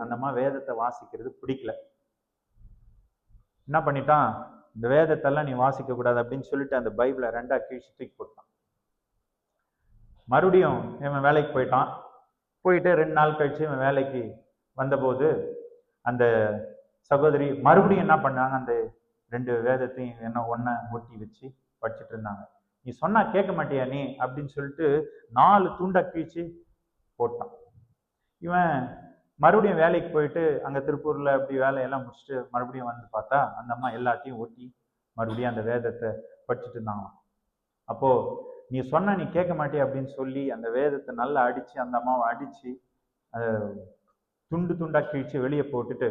[SPEAKER 1] அந்த அம்மா வேதத்தை வாசிக்கிறது பிடிக்கல. என்ன பண்ணிட்டான்? இந்த வேதத்தெல்லாம் நீ வாசிக்க கூடாது அப்படின்னு சொல்லிட்டு அந்த பைபிளை 2ஆ கிழிச்சு தூக்கி போட்டான். மறுபடியும் இவன் வேலைக்கு போயிட்டான். போயிட்டு 2 நாள் கழிச்சு இவன் வேலைக்கு வந்தபோது அந்த சகோதரி மறுபடியும் என்ன பண்ணாங்க? அந்த 2 வேதத்தையும் ஒன்ன ஒட்டி வச்சு படிச்சுட்டு இருந்தாங்க. நீ சொன்னா கேட்க மாட்டியா நீ அப்படின்னு சொல்லிட்டு 4 துண்டா கிழிச்சு போட்டான். இவன் மறுபடியும் வேலைக்கு போயிட்டு அங்க திருப்பூர்ல அப்படி வேலையெல்லாம் முடிச்சுட்டு மறுபடியும் பார்த்தா அந்த அம்மா எல்லாத்தையும் ஒட்டி மறுபடியும் அந்த வேதத்தை படிச்சுட்டு இருந்தாங்களாம். அப்போ நீ சொன்ன நீ கேட்க மாட்டிய அப்படின்னு சொல்லி அந்த வேதத்தை நல்லா அடிச்சு, அந்த அம்மாவை அடிச்சு துண்டு துண்டா கிழிச்சு வெளியே போட்டுட்டு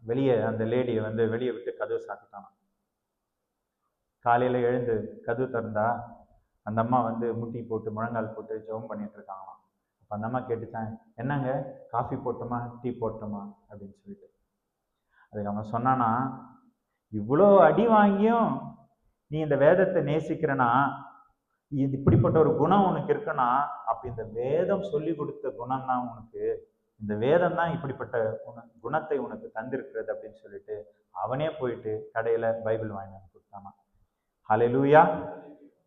[SPEAKER 1] வெளியே அந்த லேடியை வந்து வெளியே விட்டு கதவு சாத்திட்டான். காலையில எழுந்து கதவு திறந்தா அந்த அம்மா வந்து முட்டி போட்டு முழங்கால் போட்டு ஜெபம் பண்ணிட்டு இருக்காங்களாம். அப்ப அந்த அம்மா கேட்டுச்சான், என்னங்க காஃபி போட்டோமா டீ போட்டோமா அப்படின்னு சொல்லிட்டு. அதுக்கு அவன் சொன்னானா, இவ்வளோ அடி வாங்கியும் நீ இந்த வேதத்தை நேசிக்கிறனா, இது இப்படிப்பட்ட ஒரு குணம் உனக்கு இருக்குன்னா, அப்ப இந்த வேதம் சொல்லி கொடுத்த குணம் தான் உனக்கு, இந்த வேதம் தான் இப்படிப்பட்ட குணத்தை உனக்கு தந்திருக்கிறது அப்படின்னு சொல்லிட்டு அவனே போயிட்டு கடையில பைபிள் வாங்கி வந்து கொடுத்தானா. ஹல்லேலூயா.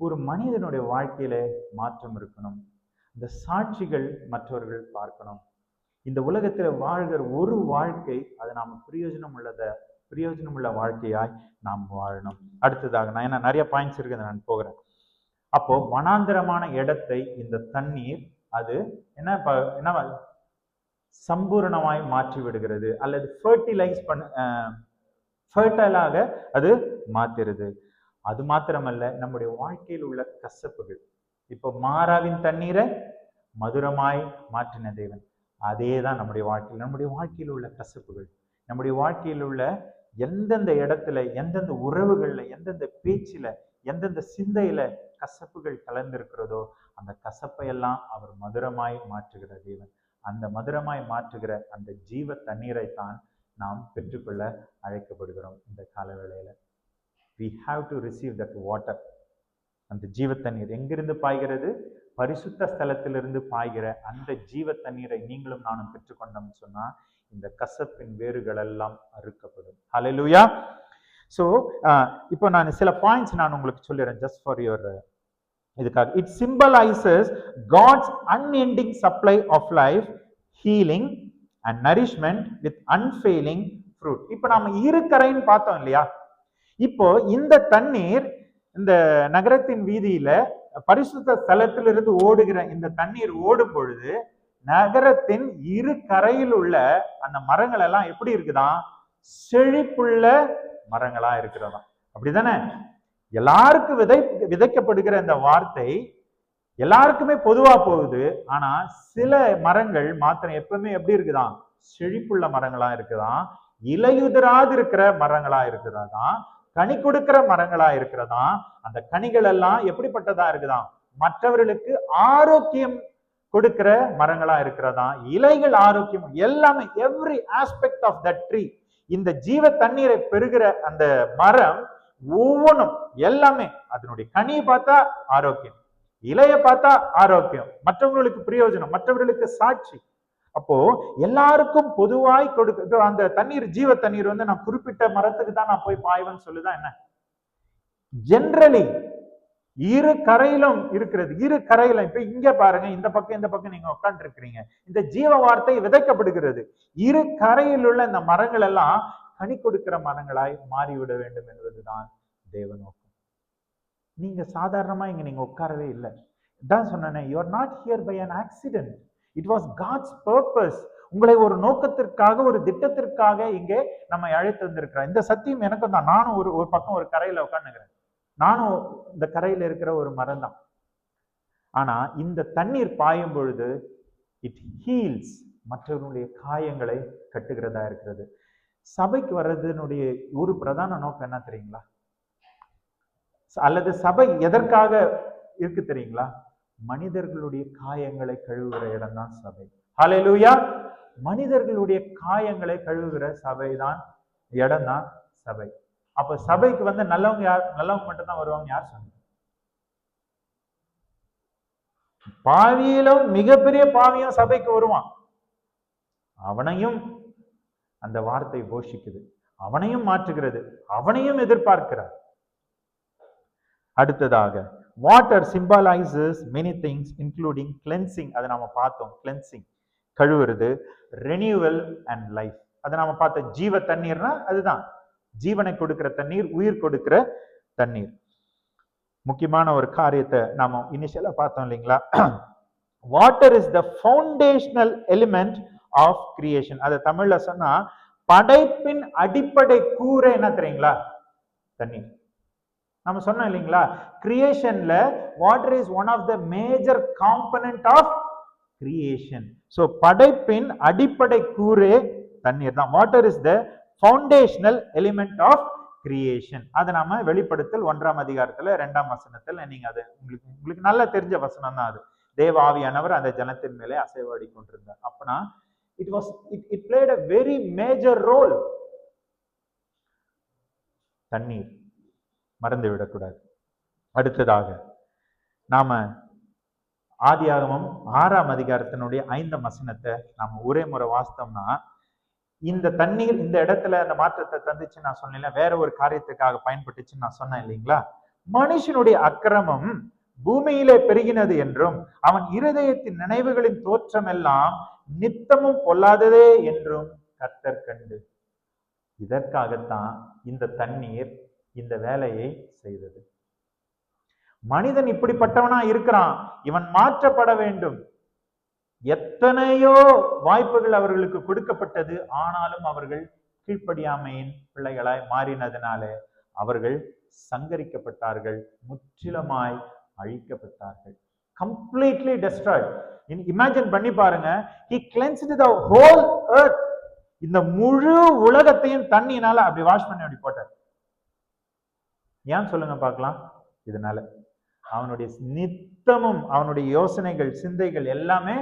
[SPEAKER 1] ஒரு மனிதனுடைய வாழ்க்கையில மாற்றம் இருக்கணும். இந்த சாட்சிகள் மற்றவர்கள் பார்க்கணும். இந்த உலகத்துல வாழ்கிற ஒரு வாழ்க்கை அது நாம் பிரயோஜனமுள்ள வாழ்க்கையாய் நாம் வாழணும். அடுத்ததாக நான் என்ன நிறைய பாயிண்ட்ஸ் இருக்குது, நான் போகிறேன். அப்போ வனாந்திரமான இடத்தை இந்த தண்ணீர் அது என்ன சம்பூரணமாய் மாற்றி விடுகிறது, அல்லது ஃபர்டைலாக அது மாத்திருது. அது மாத்திரமல்ல, நம்முடைய வாழ்க்கையில் உள்ள கசப்புகள், இப்போ மாறாவின் தண்ணீரை மதுரமாய் மாற்றின தேவன், அதே தான் நம்முடைய வாழ்க்கையில் உள்ள கசப்புகள், நம்முடைய வாழ்க்கையில் உள்ள எந்தெந்த இடத்துல, எந்தெந்த உறவுகள்ல, எந்தெந்த பேச்சில, எந்தெந்த சிந்தையில கசப்புகள் கலந்திருக்கிறதோ அந்த கசப்பையெல்லாம் அவர் மதுரமாய் மாற்றுகிற தேவன். அந்த மதுரமாய் மாற்றுகிற அந்த ஜீவ தண்ணீரை தான் நாம் பெற்றுக்கொள்ள அழைக்கப்படுகிறோம். இந்த காலவேளையில we have to receive that water. அந்த ஜீவ தண்ணீர் எங்கிருந்து பாய்கிறது? பரிசுத்த ஸ்தலத்திலிருந்து பாய்கிற அந்த ஜீவ தண்ணீரை நீங்களும் நானும் பெற்றுக்கொண்டோம்னு சொன்னா இந்த கசப்பின் வேர்கள் எல்லாம் அறுக்கப்படும். ஹல்லேலூயா. ஸோ இப்போ நான் சில பாயிண்ட்ஸ் நான் உங்களுக்கு சொல்லிடுறேன், ஜஸ்ட் ஃபார் யுவர் இதுக்காக. It symbolises God's unending supply of life, healing and nourishment with unfailing fruit. இப்போ நாம இருக்கரைன்னு பார்த்தோம் இல்லையா? இப்போ இந்த தண்ணீர் இந்த நகரத்தின் வீதியில பரிசுத்த ஸ்தலத்திலிருந்து ஓடுகிற இந்த தண்ணீர் ஓடும் பொழுது நகரத்தின் இரு கரையில் உள்ள அந்த மரங்கள் எல்லாம் எப்படி இருக்குதான்? செழிப்புள்ள மரங்களா இருக்கிறதா. அப்படிதானே? எல்லாருக்கும் விதைக்கப்படுகிற இந்த வார்த்தை எல்லாருக்குமே பொதுவா போகுது. ஆனா சில மரங்கள் மாத்திரம் எப்பவுமே எப்படி இருக்குதான்? செழிப்புள்ள மரங்களா இருக்குதான், இலையுதிராது இருக்கிற மரங்களா இருக்கிறதா, கனி கொடுக்கிற மரங்களா இருக்கிறதா. அந்த கனிகள் எல்லாம் எப்படிப்பட்டதா இருக்குதான்? மற்றவர்களுக்கு ஆரோக்கியம் கொடுக்கிற மரங்களா இருக்கிறதா, இலைகள் ஆரோக்கியம், எல்லாமே every aspect of that tree. இந்த ஜீவ தண்ணீரை பெறுகிற அந்த மரம் ஒவ்வொன்றும் எல்லாமே அதனுடைய கனியை பார்த்தா ஆரோக்கியம், இலையை பார்த்தா ஆரோக்கியம், மற்றவங்களுக்கு பிரயோஜனம், மற்றவர்களுக்கு சாட்சி. அப்போ எல்லாருக்கும் பொதுவாய் கொடுக்க அந்த தண்ணீர், ஜீவ தண்ணீர் வந்து நான் குறிப்பிட்ட மரத்துக்கு தான் நான் போய் பாய்வேன்னு சொல்லுதான் என்ன? ஜென்ரலி இரு கரையிலும் இருக்கிறது. இரு கரையிலும் இப்ப இங்க பாருங்க, இந்த பக்கம் நீங்க உட்கார்ந்து இருக்கிறீங்க, இந்த ஜீவ வார்த்தை விதைக்கப்படுகிறது. இரு கரையில் உள்ள இந்த மரங்கள் எல்லாம் கனி கொடுக்கிற மரங்களாய் மாறிவிட வேண்டும் என்பதுதான் தேவ நோக்கம். நீங்க சாதாரணமா இங்க நீங்க உட்காரவே இல்லை. தான் சொன்னேன், you are not here by an accident. It was God's purpose. உங்களை ஒரு நோக்கத்திற்காக, ஒரு திட்டத்திற்காக இங்கே நம்ம அழைத்து வந்திருக்கிறோம். இந்த சத்தியம் எனக்கும் தான். நானும் ஒரு பக்கம் ஒரு கரையில உட்காந்துக்கிறேன். நானும் இந்த கரையில இருக்கிற ஒரு மரம் தான். ஆனா இந்த தண்ணீர் பாயும் பொழுது இட் ஹீல்ஸ், மற்றவர்களுடைய காயங்களை கட்டுகிறதா இருக்கிறது. சபைக்கு வர்றதுனுடைய ஒரு பிரதான நோக்கம் என்ன தெரியுங்களா? அல்லது சபை எதற்காக இருக்கு தெரியுங்களா? மனிதர்களுடைய காயங்களை கழுவுகிற இடம் தான் சபை. ஹல்லேலூயா. மனிதர்களுடைய காயங்களை கழுவுகிற சபை தான், இடம் தான் சபை. அப்ப சபைக்கு வந்து நல்லவங்க யார்? நல்லவங்க மட்டும் தான் வருவாங்க. யார் சொன்னாங்க? பாவியிலும் மிகப்பெரிய பாவியும் சபைக்கு வருவான். அவனையும் அந்த வார்த்தை போஷிக்குது, அவனையும் மாற்றுகிறது, அவனையும் எதிர்பார்க்கிறார். அடுத்ததாக, water symbolises many things including cleansing. அதை நாம பார்த்தோம். கிளென்சிங் கழுவுறது, ரெனியூவல் அண்ட் லைஃப். அதை நாம பார்த்த ஜீவ தண்ணீர்னா அதுதான், ஜீவனை கொடுக்கிற தண்ணீர், உயிர் கொடுக்கிற தண்ணீர். முக்கியமான ஒரு காரியத்தை நாம இனிஷியலா பார்த்தோம் இல்லைங்களா? Water is the foundational element of creation. அதை தமிழ்ல சொன்னா படைப்பின் அடிப்படை கூரை என்ன தெரியுங்களா? தண்ணீர். நம்ம சொன்னோம் இல்லைங்களா, கிரியேஷன்ல water is one of the major component of creation. So படைப்பின் அடிப்படை கூறு தண்ணீர் தான். Water is the foundational element of creation. அதை நாம வெளிப்படுத்தல் 1ஆம் அதிகாரத்துல 2ஆம் வசனத்துல நீங்க அது உங்களுக்கு நல்லா தெரிஞ்ச வசனம் தான் அது. தேவ ஆவியானவர் அந்த ஜனத்தின் மேலே அசைவாடி கொண்டிருந்தார். அப்பனா it played a very major role. தண்ணீர் மறந்து விடக்கூடாது. அடுத்ததாக நாம ஆதியாகமம் 6ஆம் அதிகாரத்தினுடைய 5ஆம் வசனத்தை நாம ஒரே முறை வாசித்தோம்னா, இந்த தண்ணீர் இந்த இடத்துல அந்த மாற்றத்தை தந்துச்சு நான் சொன்னேன், வேற ஒரு காரியத்துக்காக பயன்பட்டுச்சுன்னு நான் சொன்னேன் இல்லைங்களா. மனுஷனுடைய அக்கிரமம் பூமியிலே பெருகினது என்றும் அவன் இருதயத்தின் நினைவுகளின் தோற்றம் எல்லாம் நித்தமும் பொல்லாததே என்றும் கர்த்தர் கண்டு. இதற்காகத்தான் இந்த தண்ணீர் இந்த வேலையை செய்தது. மனிதன் இப்படிப்பட்டவனா இருக்கிறான், இவன் மாற்றப்பட வேண்டும். எத்தனையோ வாய்ப்புகள் அவர்களுக்கு கொடுக்கப்பட்டது, ஆனாலும் அவர்கள் கீழ்ப்படியாமையின் பிள்ளைகளாய் மாறினதுனால அவர்கள் சங்கரிக்கப்பட்டார்கள், முற்றிலுமாய் அழிக்கப்பட்டார்கள். Completely Detroit. இமேஜின் பண்ணி பாருங்க, he cleansed the whole earth. இந்த முழு உலகத்தையும் தண்ணினால அப்படி வாஷ் பண்ணி அப்படி போட்டார். ஏன் சொல்லுங்க பார்க்கலாம்? இதனால அவனுடைய நித்தமும் அவனுடைய யோசனைகள் சிந்தைகள் எல்லாமே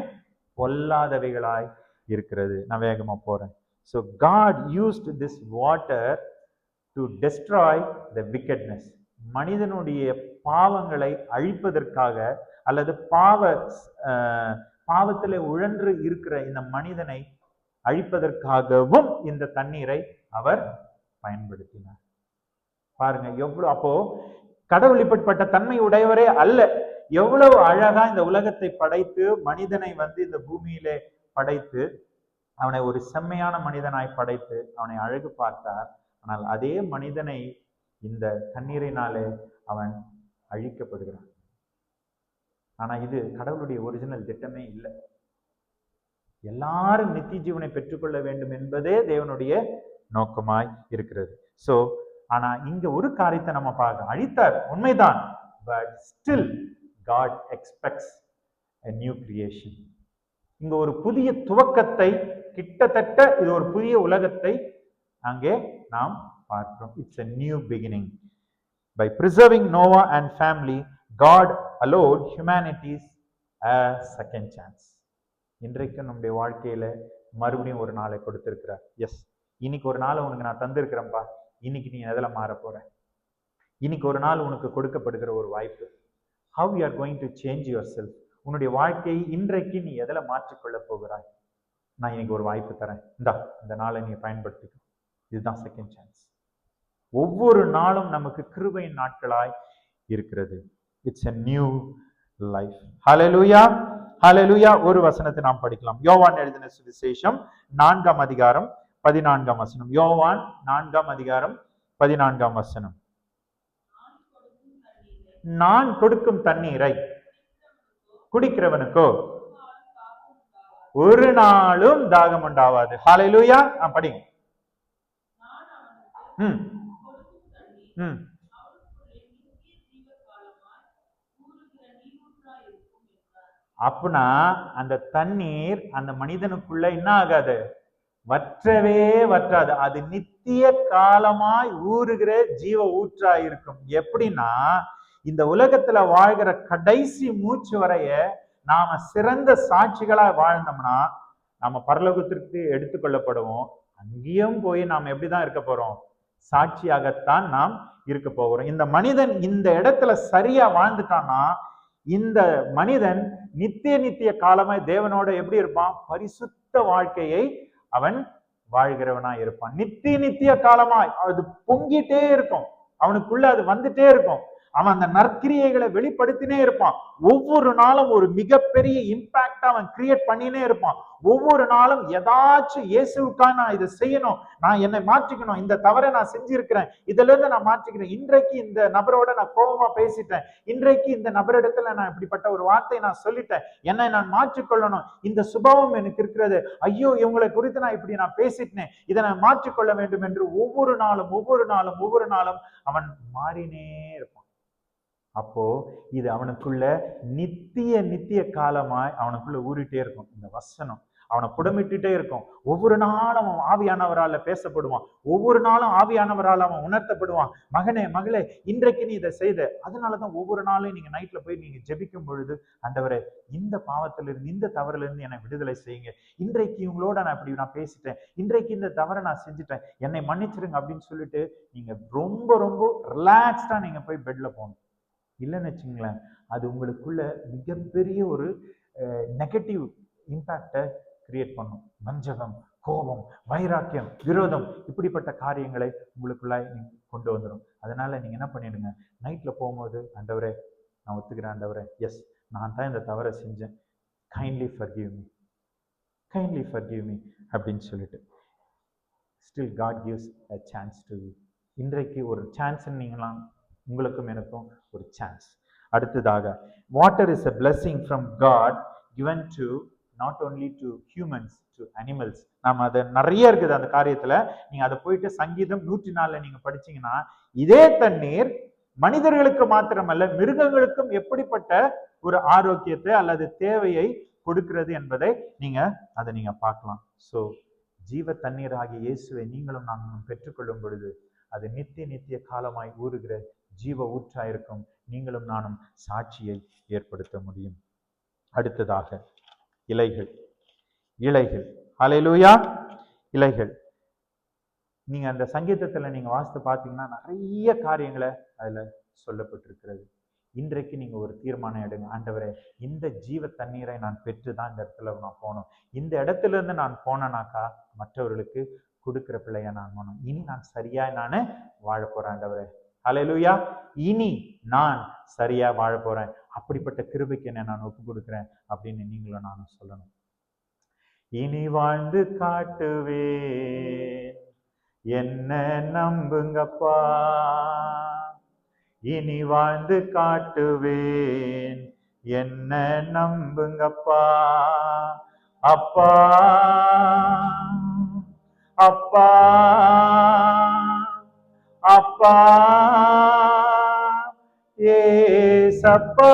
[SPEAKER 1] பொல்லாதவைகளாய் இருக்கிறது. நான் வேகமா போறேன். So God used this water to destroy the wickedness. மனிதனுடைய பாவங்களை அழிப்பதற்காக அல்லது பாவத்திலே உழன்று இருக்கிற இந்த மனிதனை அழிப்பதற்காகவும் இந்த தண்ணீரை அவர் பயன்படுத்தினார். பாருங்க எவ்வளவு, அப்போ கடவுள் இப்படிப்பட்ட தன்மை உடையவரே அல்ல. எவ்வளவு அழகா இந்த உலகத்தை படைத்து மனிதனை இந்த பூமியிலே படைத்து அவனை ஒரு செம்மையான மனிதனாய் படைத்து அவனை அழகு பார்த்தார். ஆனால் அதே மனிதனை இந்த தண்ணீரினாலே அவன் அழிக்கப்படுகிறான். ஆனா இது கடவுளுடைய ஒரிஜினல் திட்டமே இல்லை. எல்லாரும் நித்திய ஜீவனை பெற்றுக்கொள்ள வேண்டும் என்பதே தேவனுடைய நோக்கமாய் இருக்கிறது. சோ ஆனா இங்க ஒரு காரியத்தை நம்ம பார்க்க, அழித்தார் உண்மைதான், but still God expects a new creation. இங்க ஒரு புதிய துவக்கத்தை, கிட்டத்தட்ட இது ஒரு புதிய உலகத்தை அங்கே நாம் பார்க்கிறோம். It's a new beginning. By preserving Noah and family, God allowed humanity a second chance. இன்றைக்கு நம்முடைய வாழ்க்கையில மறுபடியும் ஒரு நாளை கொடுத்திருக்கிறார். எஸ், இன்னைக்கு ஒரு நாள் உனக்கு நான் தந்திருக்கிறேன்பா, இன்னைக்கு நீ எதுல மாற போற? இன்னைக்கு ஒரு நாள் உனக்கு கொடுக்கப்படுகிற ஒரு வாய்ப்பு. How you are going to change yourself? உன்னுடைய வாழ்க்கையை இன்றைக்கு நீ எதுல மாற்றிக்கொள்ள போகிறாய்? நான் இன்னைக்கு ஒரு வாய்ப்பு தரேன், இந்த நாளை நீ பயன்படுத்திக்க. இதுதான் செகண்ட் சான்ஸ். ஒவ்வொரு நாளும் நமக்கு கிருபையின் நாட்களாய் இருக்கிறது. It's a new life. Hallelujah, hallelujah. ஒரு வசனத்தை நாம் படிக்கலாம். யோவான் எழுதின சுவிசேஷம் 4ஆம் அதிகாரம் 14ஆம் வசனம். யோவான் 4ஆம் அதிகாரம் 14ஆம் வசனம். நான் கொடுக்கும் தண்ணீரை குடிக்கிறவனுக்கோ ஒரு நாளும் தாகம் உண்டாவாது. ஹல்லேலூயா. படிங்க. அப்படின்னா அந்த தண்ணீர் அந்த மனிதனுக்குள்ள என்ன ஆகாது? வற்றவே வற்றாது. அது நித்திய காலமாய் ஊறுகிற ஜீவ ஊற்றா இருக்கும். எப்படின்னா, இந்த உலகத்துல வாழ்கிற கடைசி மூச்சு வரைய நாம சிறந்த சாட்சிகளா வாழ்ந்தோம்னா நாம பரலோகத்திற்கு எடுத்துக்கொள்ளப்படுவோம். அங்கேயும் போய் நாம் எப்படிதான் இருக்க போறோம்? சாட்சியாகத்தான் நாம் இருக்க போகிறோம். இந்த மனிதன் இந்த இடத்துல சரியா வாழ்ந்துட்டான்னா இந்த மனிதன் நித்திய காலமாய் தேவனோட எப்படி இருப்பான்? பரிசுத்த வாழ்க்கையை அவன் வாழ்கிறவனா இருப்பான். நித்திய காலமாய் அது பொங்கிட்டே இருக்கும், அவனுக்குள்ள அது வந்துட்டே இருக்கும். அவன் அந்த நற்கிரியைகளை வெளிப்படுத்தினே இருப்பான். ஒவ்வொரு நாளும் ஒரு மிகப்பெரிய இம்பாக்ட் அவன் கிரியேட் பண்ணினே இருப்பான். ஒவ்வொரு நாளும் ஏதாச்சும் இயேசுக்காக நான் இதை செய்யணும், நான் என்னை மாற்றிக்கணும், இந்த தவறை நான் செஞ்சிருக்கிறேன், இதுல இருந்து நான் மாற்றிக்கிறேன், இன்றைக்கு இந்த நபரோட நான் கோபமா பேசிட்டேன், இன்றைக்கு இந்த நபரிடத்துல நான் இப்படிப்பட்ட ஒரு வார்த்தை நான் சொல்லிட்டேன், என்னை நான் மாற்றிக்கொள்ளணும், இந்த சுபாவம் எனக்கு இருக்கிறது, ஐயோ இவங்களை குறித்து நான் இப்படி நான் பேசிட்டேன், இதை நான் மாற்றிக்கொள்ள வேண்டும் என்று ஒவ்வொரு நாளும் அவன் மாறினே இருப்பான். அப்போ இது அவனுக்குள்ள நித்திய காலமாய் அவனுக்குள்ள ஊறிட்டே இருக்கும். இந்த வசனம் அவனை புடமிட்டுட்டே இருக்கும். ஒவ்வொரு நாளும் அவன் ஆவியானவரால பேசப்படுவான். ஒவ்வொரு நாளும் ஆவியானவரால் அவன் உணர்த்தப்படுவான். மகனே மகளே, இன்றைக்கு நீ இதை செய்த. அதனாலதான் ஒவ்வொரு நாளும் நீங்க நைட்ல போய் நீங்க ஜெபிக்கும் பொழுது, ஆண்டவரே இந்த பாவத்திலிருந்து, இந்த தவறுல இருந்து என்னை விடுதலை செய்யுங்க, இன்றைக்கு இவங்களோட நான் இப்படி நான் பேசிட்டேன், இன்றைக்கு இந்த தவறை நான் செஞ்சுட்டேன், என்னை மன்னிச்சிருங்க அப்படின்னு சொல்லிட்டு நீங்க ரொம்ப ரிலாக்ஸ்டா நீங்க போய் பெட்ல போகணும். இல்லைன்னு வச்சுங்களேன், அது உங்களுக்குள்ள மிகப்பெரிய ஒரு நெகட்டிவ் இம்பாக்டை கிரியேட் பண்ணும். வஞ்சகம், கோபம், வைராக்கியம், விரோதம், இப்படிப்பட்ட காரியங்களை உங்களுக்குள்ளாய் கொண்டு வந்துடும். அதனால நீங்க என்ன பண்ணிடுங்க, நைட்ல போகும்போது, ஆண்டவரே நான் ஒத்துக்கிறேன், ஆண்டவரே எஸ் நான் தான் இந்த தவறை செஞ்சேன், கைண்ட்லி ஃபர்கிவ் மீ அப்படின்னு சொல்லிட்டு, still God gives a chance to you. இன்றைக்கு ஒரு சான்ஸ் நீங்களாம், உங்களுக்கும் எனக்கும் ஒரு சான்ஸ். அடுத்ததாக, water is a blessing from God given to not only to humans, to animals. நாம அது நிறைய இருக்குது அந்த காரியத்துல. நீங்க அதை போயிட்டு சங்கீதம் 104 நீங்க படிச்சீங்கன்னா, இதே தண்ணீர் மனிதர்களுக்கு மாத்திரமல்ல மிருகங்களுக்கும் எப்படிப்பட்ட ஒரு ஆரோக்கியத்தை அல்லது தேவையை கொடுக்கிறது என்பதை நீங்க பார்க்கலாம். ஸோ ஜீவ தண்ணீர் ஆகிய இயேசுவை நீங்களும் நாங்களும் பெற்றுக்கொள்ளும் பொழுது அது நித்திய காலமாய் ஊறுகிற ஜீவ ஊற்றாயிருக்கும். நீங்களும் நானும் சாட்சியை ஏற்படுத்த முடியும். அடுத்ததாக, இலைகள். ஹல்லேலூயா. இலைகள். நீங்க அந்த சங்கீதத்துல நீங்க வாசித்து பார்த்தீங்கன்னா நிறைய காரியங்களை அதுல சொல்லப்பட்டிருக்கிறது. இன்றைக்கு நீங்க ஒரு தீர்மானம் எடுங்க, ஆண்டவரே இந்த ஜீவ தண்ணீரை நான் பெற்றுதான் இந்த இடத்துல நான் போகணும், இந்த இடத்துல இருந்து நான் போனேனாக்கா மற்றவர்களுக்கு கொடுக்கிற பிள்ளையா நான் போனோம், இனி நான் சரியா நானு வாழ போறேன் ஆண்டவரே. ஹல்லேலூயா. இனி நான் சரியா வாழ போறேன், அப்படிப்பட்ட கிருபைக்கு என்ன நான் ஒப்பு கொடுக்கிறேன் அப்படின்னு நீங்களும் நானும் சொல்லணும். இனி வாழ்ந்து காட்டுவேன், என்ன நம்புங்கப்பா, இனி வாழ்ந்து காட்டுவேன், என்ன நம்புங்கப்பா, அப்பா அப்பா அப்பா ஏசப்பா,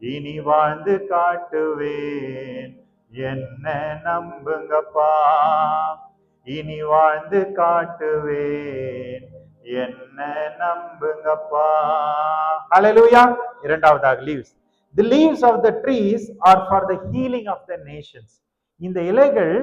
[SPEAKER 1] இனி வாழ்ந்து காட்டுவேன், என்ன நம்புங்கப்பா, இனி வாழ்ந்து காட்டுவேன், என்ன நம்புங்கப்பா. ஹல்லேலூயா. இரண்டாவதாக, leaves. The leaves of the trees are for the healing of the nations. இந்த இலைகள்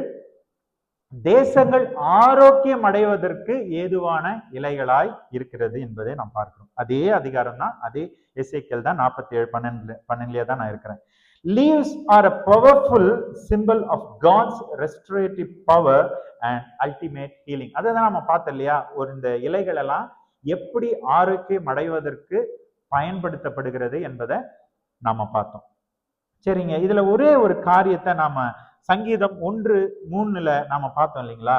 [SPEAKER 1] தேசங்கள் ஆரோக்கியம் அடைவதற்கு ஏதுவான இலைகளாய் இருக்கிறது என்பதை நாம் பார்க்கிறோம். அதே அதிகாரம் தான், அதே எசேக்கியேல் தான் 47:12 தான் நான் இருக்கிறேன். Leaves are a powerful symbol of God's restorative power and ultimate healing. அதான் நம்ம பார்த்தோம் இல்லையா, ஒரு இந்த இலைகள் எல்லாம் எப்படி ஆரோக்கியம் அடைவதற்கு பயன்படுத்தப்படுகிறது என்பதை நாம பார்த்தோம். சரிங்க, இதுல ஒரே ஒரு காரியத்தை நாம சங்கீதம் 1:3 நாம பார்த்தோம் இல்லைங்களா,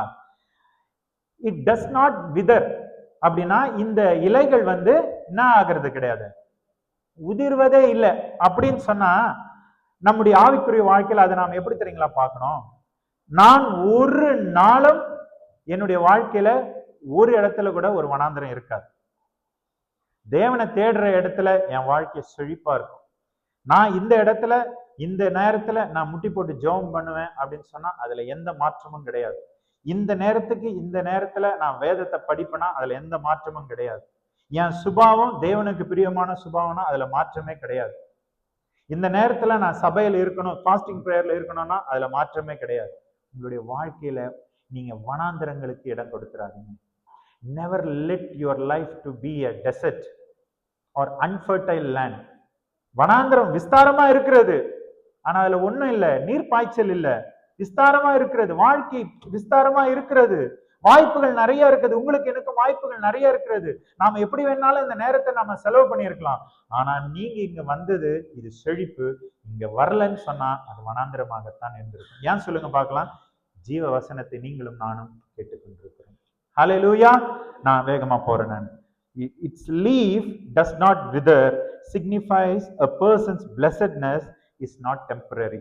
[SPEAKER 1] இட் டஸ் நாட் விதர். அப்படின்னா இந்த இலைகள் என்ன ஆகிறது கிடையாது, உதிர்வதே இல்லை அப்படின்னு சொன்னா, நம்முடைய ஆவிக்குரிய வாழ்க்கையில் அதை நாம் எப்படி தெரியுங்களா பார்க்கணும். நான் ஒரு நாளும் என்னுடைய வாழ்க்கையில ஒரு இடத்துல கூட ஒரு வனாந்திரம் இருக்காது. தேவனை தேடுற இடத்துல என் வாழ்க்கை செழிப்பா இருக்கும். நான் இந்த இடத்துல இந்த நேரத்துல நான் முட்டி போட்டு ஜெபம் பண்ணுவேன் அப்படின்னு சொன்னா அதுல எந்த மாற்றமும் கிடையாது. இந்த நேரத்துக்கு இந்த நேரத்துல நான் வேதத்தை படிப்பேனா அதுல எந்த மாற்றமும் கிடையாது. என் சுபாவம் தேவனுக்கு பிரியமான சுபாவம்னா அதுல மாற்றமே கிடையாது. இந்த நேரத்துல நான் சபையில இருக்கணும், ஃபாஸ்டிங் பிரேயர்ல இருக்கணும்னா அதுல மாற்றமே கிடையாது. உங்களுடைய வாழ்க்கையில நீங்க வனாந்திரங்களுக்கு இடம் கொடுத்துறாதீங்க. Never let your life to be a desert or unfertile land. வனாந்திரம் விஸ்தாரமா இருக்கிறது, ஆனா அதுல ஒண்ணும் இல்லை, நீர் பாய்ச்சல் இல்லை, விஸ்தாரமா இருக்கிறது, வாழ்க்கை விஸ்தாரமா இருக்கிறது, வாய்ப்புகள் நிறைய இருக்குது. உங்களுக்கு எனக்கு வாய்ப்புகள் நிறைய இருக்கிறது. நாம எப்படி வேணாலும் இந்த நேரத்தை நாம செலவு பண்ணியிருக்கலாம். ஆனா நீங்க இங்க வந்தது இது செழிப்பு. இங்க வரலன்னு சொன்னா அது வனாந்திரமாகத்தான் இருந்திருக்கும். ஏன் சொல்லுங்க பார்க்கலாம். ஜீவ வசனத்தை நீங்களும் நானும் கேட்டுக்கொண்டிருக்கிறோம். ஹல்லேலூயா. நான் வேகமா போறேன். நான் its leaf does not wither signifies a person's blessedness is not temporary.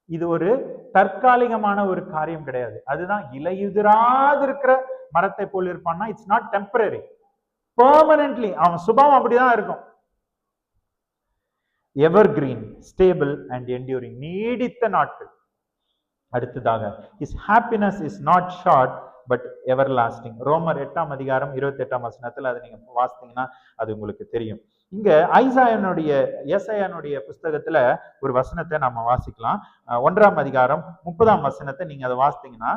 [SPEAKER 1] இது ஒரு தற்காலிகமான ஒரு காரியம் கிடையாது. அதுதான் இலையுதிராது இருக்கிற மரத்தை போல் இருப்பான்னா இட்ஸ் நாட் டெம்பரரி, பெர்மனன்ட்லி அவன் சுபாவம் அப்படிதான் இருக்கும். எவர் கிரீன், ஸ்டேபிள் அண்ட் என்டியூரிங், நீடித்த நாட்கள். அடுத்ததாக his happiness is not short but everlasting. ரோமர் 8ஆம் அதிகாரம் 28ஆம் வசனத்துல அதை நீங்க வாசித்தீங்கன்னா அது உங்களுக்கு தெரியும். இங்க ஏசாயானுடைய புஸ்தகத்துல ஒரு வசனத்தை நாம வாசிக்கலாம். 1ஆம் அதிகாரம் 30ஆம் வசனத்தை நீங்க அதை வாசித்தீங்கன்னா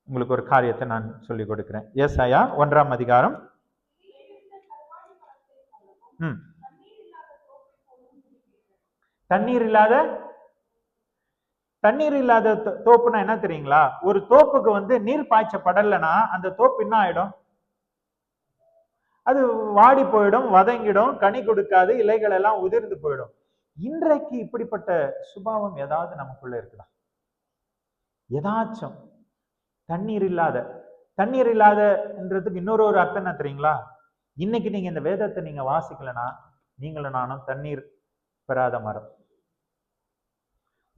[SPEAKER 1] உங்களுக்கு ஒரு காரியத்தை நான் சொல்லிக் கொடுக்கிறேன். ஏசாயா 1ஆம் அதிகாரம் தண்ணீர் இல்லாத தோப்புனா என்ன தெரியுங்களா? ஒரு தோப்புக்கு நீர் பாய்ச்சப்படலைன்னா அந்த தோப்பு என்ன ஆயிடும்? அது வாடி போயிடும், வதங்கிடும், கனி கொடுக்காது, இலைகள் எல்லாம் உதிர்ந்து போயிடும். இன்றைக்கு இப்படிப்பட்ட சுபாவம் ஏதாவது நமக்குள்ள இருக்குதா? ஏதாச்சும் தண்ணீர் இல்லாதன்றதுக்கு இன்னொரு அர்த்தம் என்ன தெரியுங்களா? இன்னைக்கு நீங்க இந்த வேதத்தை நீங்க வாசிக்கலன்னா நீங்களும் நானும் தண்ணீர் பெறாத மரம்.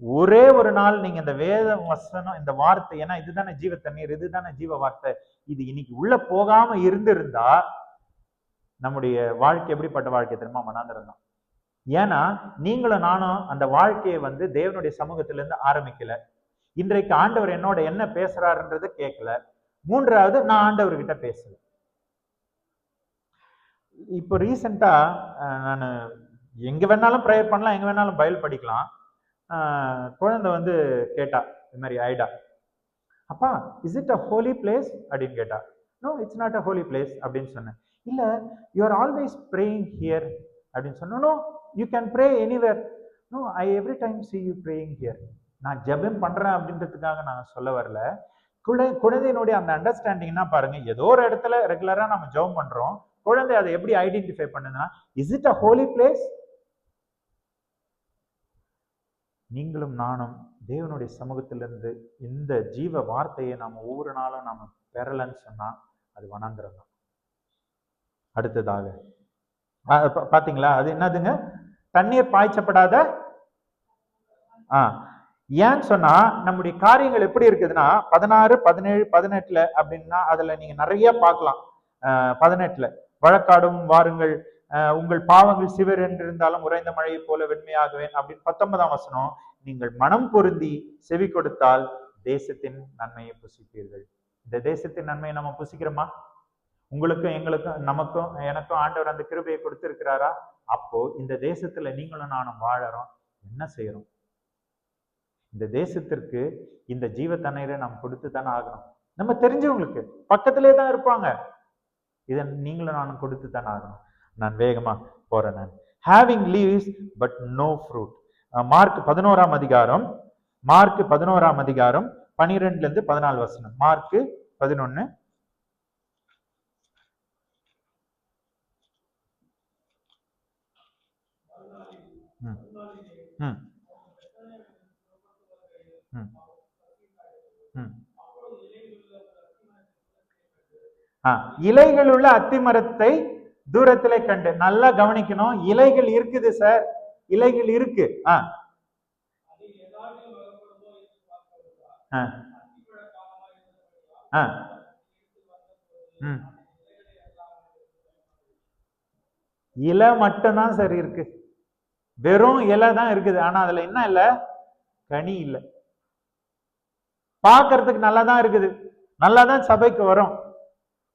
[SPEAKER 1] ஒரே ஒரு நாள் நீங்க இந்த வேத வசனம், இந்த வார்த்தை, ஏன்னா இதுதானே ஜீவ தண்ணீர், இதுதானே ஜீவ வார்த்தை, இது இன்னைக்கு உள்ள போகாம இருந்திருந்தா நம்முடைய வாழ்க்கை எப்படிப்பட்ட வாழ்க்கை தெரியுமா? மனாந்திரம் தான். ஏன்னா நீங்களும் நானும் அந்த வாழ்க்கையை தேவனுடைய சமூகத்திலிருந்து ஆரம்பிக்கல. இன்றைக்கு ஆண்டவர் என்னோட என்ன பேசுறாருன்றதை கேட்கல. மூன்றாவது, நான் ஆண்டவர்கிட்ட பேசல. இப்போ ரீசெண்டா நான் எங்க வேணாலும் ப்ரேயர் பண்ணலாம், எங்க வேணாலும் பைபிள் படிக்கலாம். குழந்தை கேட்டா, இது மாதிரி ஐடா, அப்பா is it a holy place அப்படின்னு கேட்டா. No, it's not a holy place அப்படின்னு சொன்னேன். இல்ல, you are always praying here அப்படின்னு சொன்னோம். No, you can pray anywhere. No, I every time see you praying here. நான் ஜெபம் பண்றேன் அப்படின்றதுக்காக நான் சொல்ல வரல. குழந்தையினுடைய அந்த அண்டர்ஸ்டாண்டிங்னா பாருங்க, ஏதோ ஒரு இடத்துல ரெகுலரா நம்ம ஜெபம் பண்றோம். குழந்தை அதை எப்படி ஐடென்டிஃபை பண்ணுதுன்னா, is it a holy place? நீங்களும் நானும் தேவனுடைய சமூகத்திலிருந்து இந்த ஜீவ வார்த்தையை நாம ஒவ்வொரு நாளும் நாம பெறலன்னு சொன்னா அது வனாந்திரம் தான். அடுத்ததாக பாத்தீங்களா, அது என்னதுங்க? தண்ணீர் பாய்ச்சப்படாத. ஏன்னு சொன்னா நம்முடைய காரியங்கள் எப்படி இருக்குதுன்னா 16, 17, 18 அப்படின்னா அதுல நீங்க நிறைய பார்க்கலாம். 18 வழக்காடும் வாருங்கள், உங்கள் பாவங்கள் சிவர் என்றிருந்தாலும் உறைந்த மழையை போல வெண்மையாகுவேன் அப்படின்னு. 19ஆம் வசனம், நீங்கள் மனம் பொருந்தி செவி கொடுத்தால் தேசத்தின் நன்மையை புசிப்பீர்கள். இந்த தேசத்தின் நன்மையை நம்ம புசிக்கிறோமா? உங்களுக்கும் எங்களுக்கும் நமக்கும் எனக்கும் ஆண்டவர் அந்த கிருபையை கொடுத்திருக்கிறாரா? அப்போ இந்த தேசத்துல நீங்களும் நானும் வாழறோம். என்ன செய்யறோம்? இந்த தேசத்திற்கு இந்த ஜீவ தண்ணீரை நாம் கொடுத்து தானே ஆகணும். நம்ம தெரிஞ்சவங்களுக்கு பக்கத்திலே தான் இருப்பாங்க. இதை நீங்களும் நானும் கொடுத்து தானே ஆகணும். நான் வேகமா போறேன். நான் having leaves but no fruit. Mark 11ஆம் அதிகாரம் 12 14 வசனம். மார்க் 11. இலைகள் உள்ள அத்திமரத்தை தூரத்திலே கண்டு. நல்லா கவனிக்கணும். இலைகள் இருக்குது சார், இலைகள் இருக்கு. இலை மட்டும்தான் சரி இருக்கு, வெறும் இலை தான் இருக்குது. ஆனா அதுல என்ன இல்ல? கனி இல்லை. பார்க்கறதுக்கு நல்லா தான் இருக்குது, நல்லா தான் சபைக்கு வரும்,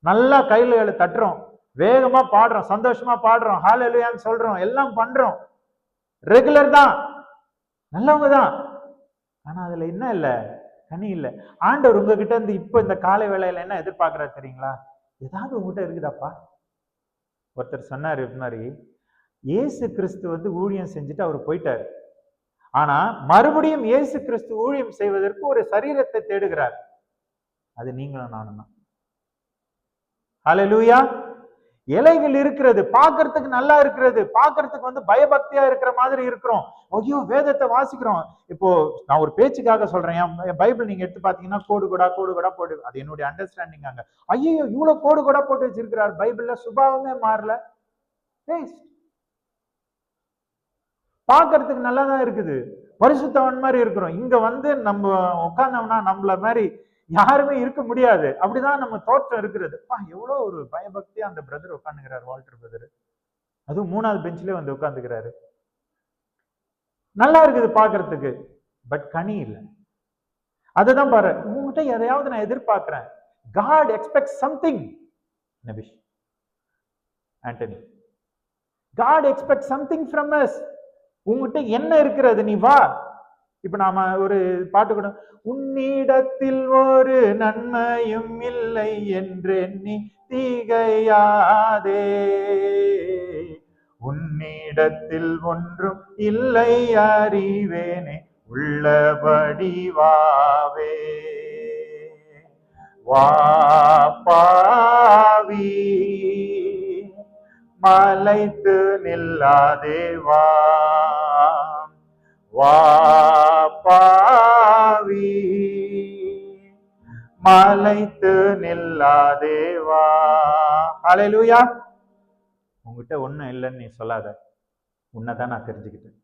[SPEAKER 1] நல்லா கையில தட்டுறோம், வேகமா பாடுறோம், சந்தோஷமா பாடுறோம், ஹல்லேலூயான்னு சொல்றோம், எல்லாம் பண்றோம், ரெகுலர் தான், நல்லவங்க தான். ஆனா அதுல என்ன இல்ல? கனி இல்லை. ஆண்டவர் உங்ககிட்ட இருந்து இப்ப இந்த காலை வேளையில என்ன எதிர்பார்க்கிறாரு தெரியுங்களா? ஏதாவது உங்ககிட்ட இருக்குதாப்பா? ஒருத்தர் சொன்னாரு, இது மாதிரி இயேசு கிறிஸ்து ஊழியம் செஞ்சுட்டு அவர் போயிட்டாரு. ஆனா மறுபடியும் இயேசு கிறிஸ்து ஊழியம் செய்வதற்கு ஒரு சரீரத்தை தேடுகிறார். அது நீங்களும் நானும் தான். ஹல்லேலூயா. இலைகள் இருக்கிறது, பார்க்கறதுக்கு நல்லா இருக்கிறது, பார்க்கறதுக்கு பயபக்தியா இருக்கிற மாதிரி இருக்கிறோம். ஐயோ வேதத்தை வாசிக்கிறோம். இப்போ நான் ஒரு பேச்சுக்காக சொல்றேன். என் பைபிள் நீங்க எடுத்து பாத்தீங்கன்னா கோடு கோடா போடு. அது என்னுடைய அண்டர்ஸ்டாண்டிங். அங்க ஐயோ இவ்வளவு கோடு கோடா போட்டு வச்சிருக்கிறார் பைபிள்ல, சுபாவமே மாறல. பார்க்கறதுக்கு நல்லா தான் இருக்குது, பரிசுத்தவன் மாதிரி இருக்கிறோம். இங்க நம்ம உட்கார்ந்தோம்னா நம்மள மாதிரி யாருமே இருக்க முடியாது. அப்படிதான் நம்ம தோற்றம் இருக்கிறது. எவ்வளவு ஒரு பயபக்தியா அந்த பிரதர் உட்காந்துக்கிறாரு, வால்டர் பிரதர். அதுவும் 3வது பெஞ்சிலே உட்காந்துக்கிறாரு. நல்லா இருக்குது பாக்குறதுக்கு, பட் கனி இல்லை. அதுதான் பாரு, உங்ககிட்ட எதையாவது நான் எதிர்பார்க்கிறேன். God expects something. நபிஷ் Antony, God expects something from us. உங்ககிட்ட என்ன இருக்கிறது, நீ வா. இப்ப நாம ஒரு பாட்டு கூட, உன்னிடத்தில் ஒரு நன்மையும் இல்லை என்று எண்ணி திகையாதே, உன்னிடத்தில் ஒன்றும் இல்லை அறிவேனே, உள்ளபடி வாவே. வாப்பாவி மலைத்து நில்லாதேவா, வாப்பாவி மலைத்து நில்லாதேவா. ஹல்லேலூயா. உங்ககிட்ட ஒண்ணும் இல்லைன்னு நீ சொல்லாத, உன்னைதான் நான் தெரிஞ்சுக்கிட்டேன்.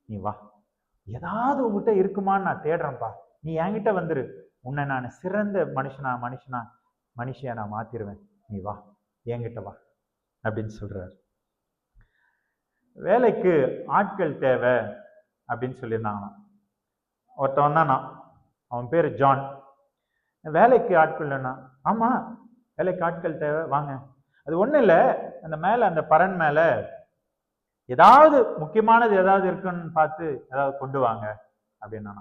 [SPEAKER 1] நீ வா, ஏதாவது உங்ககிட்ட இருக்குமான்னு நான் தேடுறேன்ப்பா. நீ என்கிட்ட வந்துரு, உன்னை நான் சிறந்த மனுஷியா நான் மாத்திருவேன். நீ வா, என்கிட்ட வா அப்படின்னு சொல்றாரு. வேலைக்கு ஆட்கள் தேவை அப்படின்னு சொல்லியிருந்தாங்களாம். ஒருத்தவன் தானா, அவன் பேரு ஜான். வேலைக்கு ஆட்கள் என்ன? ஆமா, வேலைக்கு ஆட்கள் தேவை, வாங்க. அது ஒண்ணும் இல்லை, அந்த மேல அந்த பரன் மேல ஏதாவது முக்கியமானது ஏதாவது இருக்குன்னு பார்த்து ஏதாவது கொண்டு வாங்க அப்படின்னா.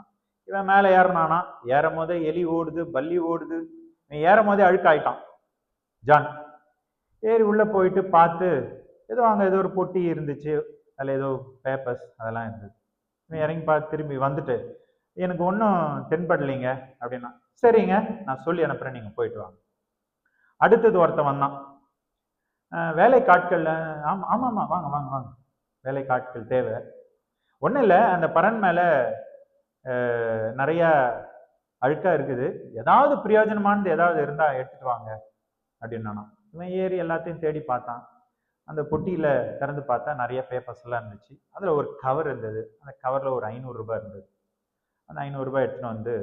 [SPEAKER 1] இவன் மேல ஏறினானா, ஏறும் போதே எலி ஓடுது, பல்லி ஓடுது. இவன் ஏறும் போதே அழுக்காயிட்டான் ஜான். ஏறி உள்ள போயிட்டு பார்த்து ஏதோ அங்க ஏதோ ஒரு பொட்டி இருந்துச்சு, அதுல ஏதோ பேப்பர்ஸ் அதெல்லாம் இருந்தது. இவன் இறங்கி பார்த்து திரும்பி வந்துட்டு, எனக்கு ஒன்றும் தென்படலைங்க அப்படின்னா. சரிங்க, நான் சொல்லி அனுப்புறேன், நீங்க போயிட்டு வாங்க. அடுத்தது ஒருத்தன் வந்தான், வேலைக்கு ஆட்கள். ஆமாம்மா, வாங்க வாங்க வாங்க, வேலைக்கு ஆட்கள் தேவை. ஒன்றும் இல்லை, அந்த பரன் மேல நிறைய அழுக்கா இருக்குது, ஏதாவது பிரயோஜனமானது ஏதாவது இருந்தா எடுத்துட்டு வாங்க அப்படின்னா. இவன் ஏறி எல்லாத்தையும் தேடி பார்த்தான். அந்த பொட்டியில திறந்து பார்த்தா நிறைய பேப்பர்ஸ் எல்லாம் இருந்துச்சு. அதுல ஒரு கவர் இருந்தது. அந்த கவர்ல ஒரு 500 ரூபாய் இருந்தது. அந்த 500 ரூபாய் எடுத்துட்டு